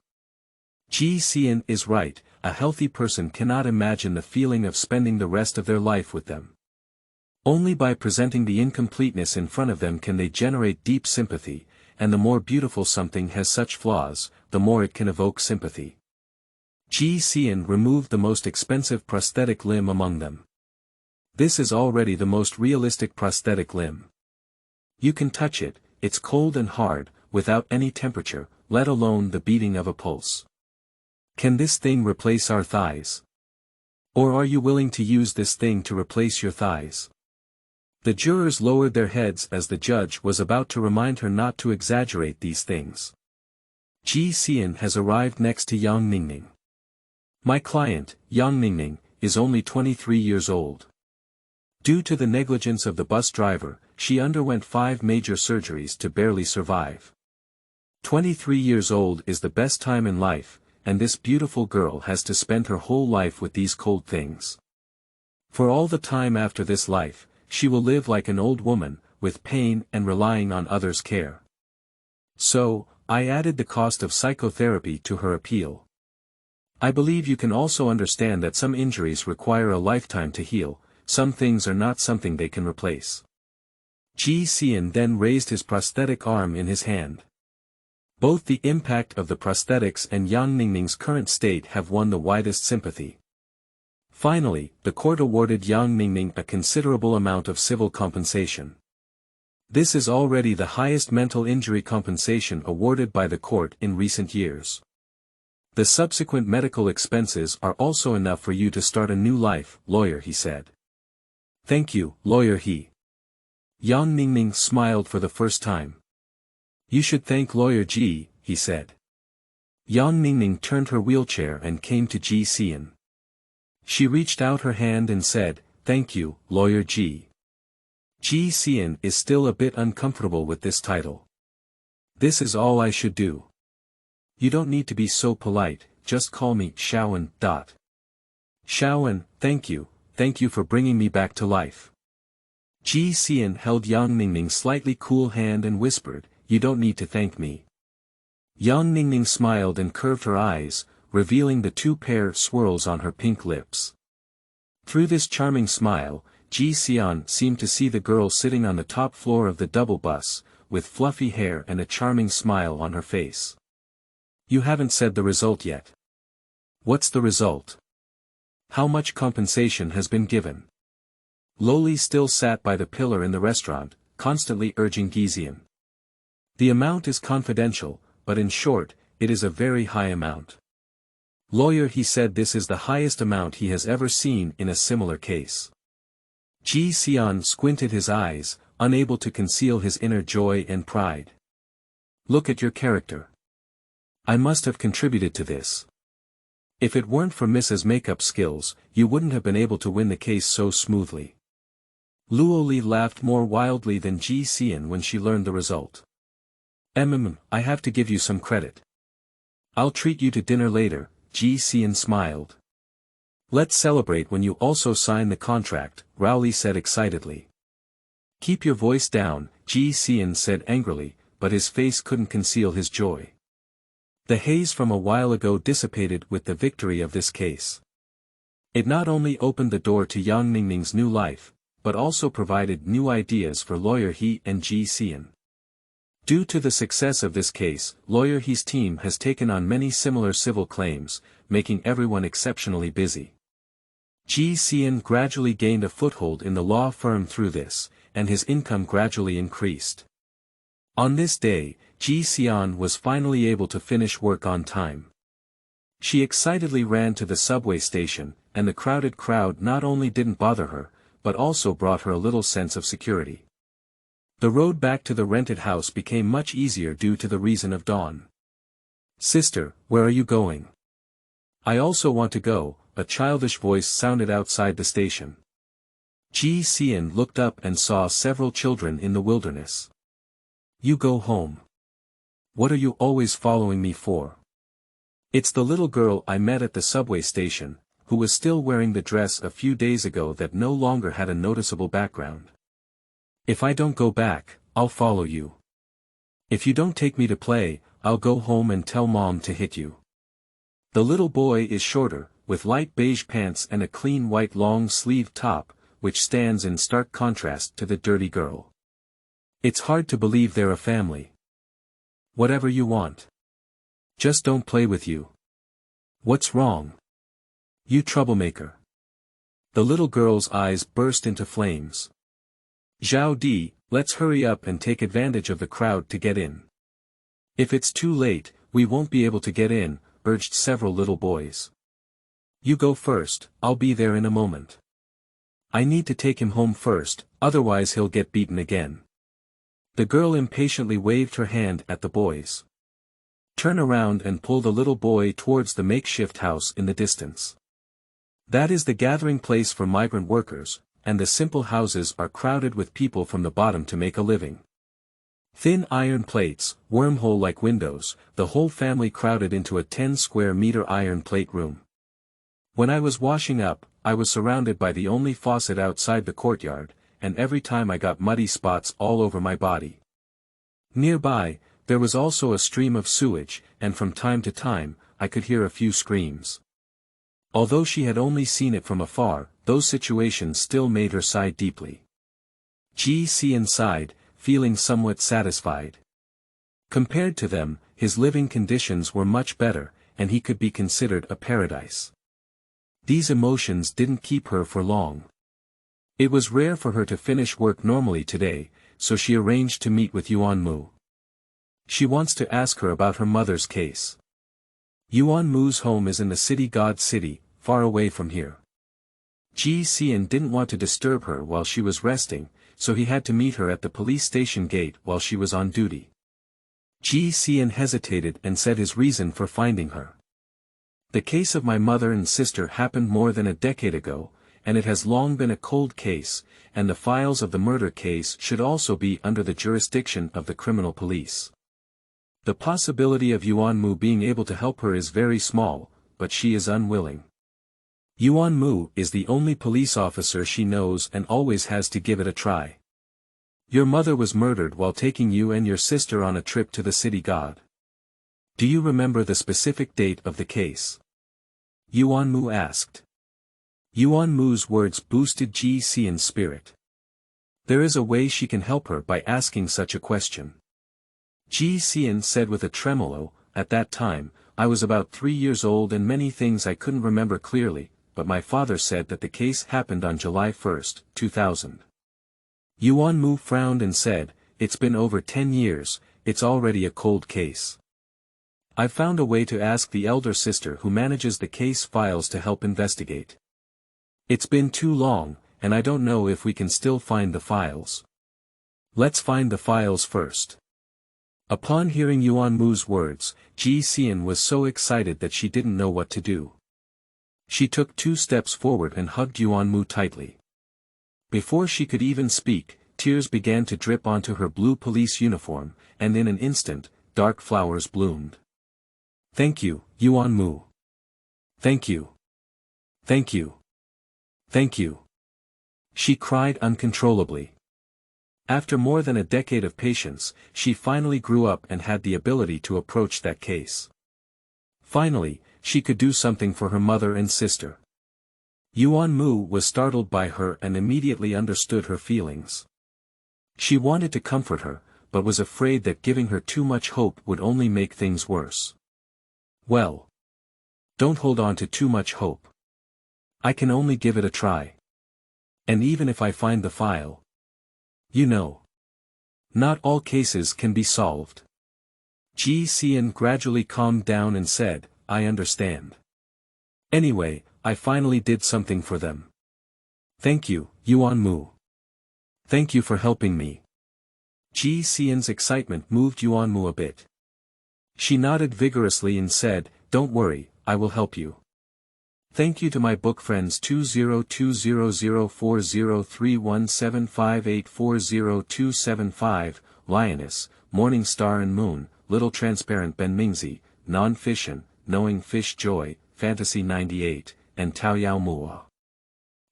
Ji Xian is right, a healthy person cannot imagine the feeling of spending the rest of their life with them. Only by presenting the incompleteness in front of them can they generate deep sympathy, and the more beautiful something has such flaws, the more it can evoke sympathy. Ji Xian removed the most expensive prosthetic limb among them. This is already the most realistic prosthetic limb. You can touch it, it's cold and hard, without any temperature, let alone the beating of a pulse. Can this thing replace our thighs? Or are you willing to use this thing to replace your thighs? The jurors lowered their heads as the judge was about to remind her not to exaggerate these things. Ji Xian has arrived next to Yang Ningning. My client, Yang Ningning, is only 23 years old. Due to the negligence of the bus driver, she underwent 5 major surgeries to barely survive. 23 years old is the best time in life, and this beautiful girl has to spend her whole life with these cold things. For all the time after this life, she will live like an old woman, with pain and relying on others' care. So, I added the cost of psychotherapy to her appeal. I believe you can also understand that some injuries require a lifetime to heal, some things are not something they can replace. Ji Xian then raised his prosthetic arm in his hand. Both the impact of the prosthetics and Yang Ningning's current state have won the widest sympathy. Finally, the court awarded Yang Ningning a considerable amount of civil compensation. This is already the highest mental injury compensation awarded by the court in recent years. The subsequent medical expenses are also enough for you to start a new life, lawyer, he said. Thank you, lawyer he. Yang Ningning smiled for the first time. You should thank lawyer Ji, he said. Yang Ningning turned her wheelchair and came to Ji Xian. She reached out her hand and said, "Thank you, lawyer Ji." Ji Xian is still a bit uncomfortable with this title. This is all I should do. You don't need to be so polite, just call me Shaoan. Shaoan, thank you for bringing me back to life. Ji Xian held Yang Ningning's slightly cool hand and whispered, "You don't need to thank me." Yang Ningning smiled and curved her eyes, revealing the 2 pair swirls on her pink lips. Through this charming smile, Ji Xian seemed to see the girl sitting on the top floor of the double bus, with fluffy hair and a charming smile on her face. You haven't said the result yet. What's the result? How much compensation has been given? Loli still sat by the pillar in the restaurant, constantly urging Gizian. The amount is confidential, but in short, it is a very high amount. Lawyer, he said, this is the highest amount he has ever seen in a similar case. Ji Xian squinted his eyes, unable to conceal his inner joy and pride. Look at your character. I must have contributed to this. If it weren't for Mrs. Makeup skills, you wouldn't have been able to win the case so smoothly. Luo Li laughed more wildly than Ji Xian when she learned the result. I have to give you some credit. I'll treat you to dinner later, Ji Xian smiled. Let's celebrate when you also sign the contract, Rowley said excitedly. Keep your voice down, Ji Xian said angrily, but his face couldn't conceal his joy. The haze from a while ago dissipated with the victory of this case. It not only opened the door to Yang Ningning's new life, but also provided new ideas for Lawyer He and Ji Xian. Due to the success of this case, Lawyer He's team has taken on many similar civil claims, making everyone exceptionally busy. Ji Xian gradually gained a foothold in the law firm through this, and his income gradually increased. On this day, Ji Xian was finally able to finish work on time. She excitedly ran to the subway station, and the crowded crowd not only didn't bother her, but also brought her a little sense of security. The road back to the rented house became much easier due to the reason of dawn. Sister, where are you going? I also want to go, a childish voice sounded outside the station. Ji Xian looked up and saw several children in the wilderness. You go home. What are you always following me for? It's the little girl I met at the subway station, who was still wearing the dress a few days ago that no longer had a noticeable background. If I don't go back, I'll follow you. If you don't take me to play, I'll go home and tell Mom to hit you. The little boy is shorter, with light beige pants and a clean white long-sleeved top, which stands in stark contrast to the dirty girl. It's hard to believe they're a family. Whatever you want. Just don't play with you. What's wrong? You troublemaker. The little girl's eyes burst into flames. Zhao Di, let's hurry up and take advantage of the crowd to get in. If it's too late, we won't be able to get in, urged several little boys. You go first, I'll be there in a moment. I need to take him home first, otherwise he'll get beaten again. The girl impatiently waved her hand at the boys. Turn around and pull the little boy towards the makeshift house in the distance. That is the gathering place for migrant workers, and the simple houses are crowded with people from the bottom to make a living. Thin iron plates, wormhole-like windows, the whole family crowded into a 10-square-meter iron plate room. When I was washing up, I was surrounded by the only faucet outside the courtyard, and every time I got muddy spots all over my body. Nearby, there was also a stream of sewage, and from time to time, I could hear a few screams. Although she had only seen it from afar, those situations still made her sigh deeply. Ji Xian sighed, feeling somewhat satisfied. Compared to them, his living conditions were much better, and he could be considered a paradise. These emotions didn't keep her for long. It was rare for her to finish work normally today, so she arranged to meet with Yuan Mu. She wants to ask her about her mother's case. Yuan Mu's home is in the city God City, far away from here. Ji Xian didn't want to disturb her while she was resting, so he had to meet her at the police station gate while she was on duty. Ji Xian hesitated and said his reason for finding her. The case of my mother and sister happened more than a decade ago, and it has long been a cold case, and the files of the murder case should also be under the jurisdiction of the criminal police. The possibility of Yuan Mu being able to help her is very small, but she is unwilling. Yuan Mu is the only police officer she knows and always has to give it a try. Your mother was murdered while taking you and your sister on a trip to the city god. Do you remember the specific date of the case? Yuan Mu asked. Yuan Mu's words boosted Ji Xian's spirit. There is a way she can help her by asking such a question. Ji Xian said with a tremolo, at that time, I was about 3 years old and many things I couldn't remember clearly, but my father said that the case happened on July 1, 2000. Yuan Mu frowned and said, it's been over 10 years, it's already a cold case. I've found a way to ask the elder sister who manages the case files to help investigate. It's been too long, and I don't know if we can still find the files. Let's find the files first. Upon hearing Yuan Mu's words, Ji Xian was so excited that she didn't know what to do. She took 2 steps forward and hugged Yuan Mu tightly. Before she could even speak, tears began to drip onto her blue police uniform, and in an instant, dark flowers bloomed. Thank you, Yuan Mu. Thank you. Thank you. Thank you. She cried uncontrollably. After more than a decade of patience, she finally grew up and had the ability to approach that case. Finally, she could do something for her mother and sister. Yuan Mu was startled by her and immediately understood her feelings. She wanted to comfort her, but was afraid that giving her too much hope would only make things worse. Well, don't hold on to too much hope. I can only give it a try. And even if I find the file, you know, not all cases can be solved. Ji Xian gradually calmed down and said, I understand. Anyway, I finally did something for them. Thank you, Yuan Mu. Thank you for helping me. Ji Xian's excitement moved Yuan Mu a bit. She nodded vigorously and said, Don't worry, I will help you. Thank you to my book friends 20200403175840275, Lioness, Morning Star and Moon, Little Transparent Ben Mingzi, Non-Fission, Knowing Fish Joy, Fantasy 98, and Tao Yao Mua.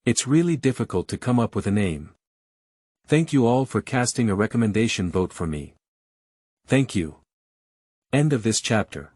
It's really difficult to come up with a name. Thank you all for casting a recommendation vote for me. Thank you. End of this chapter.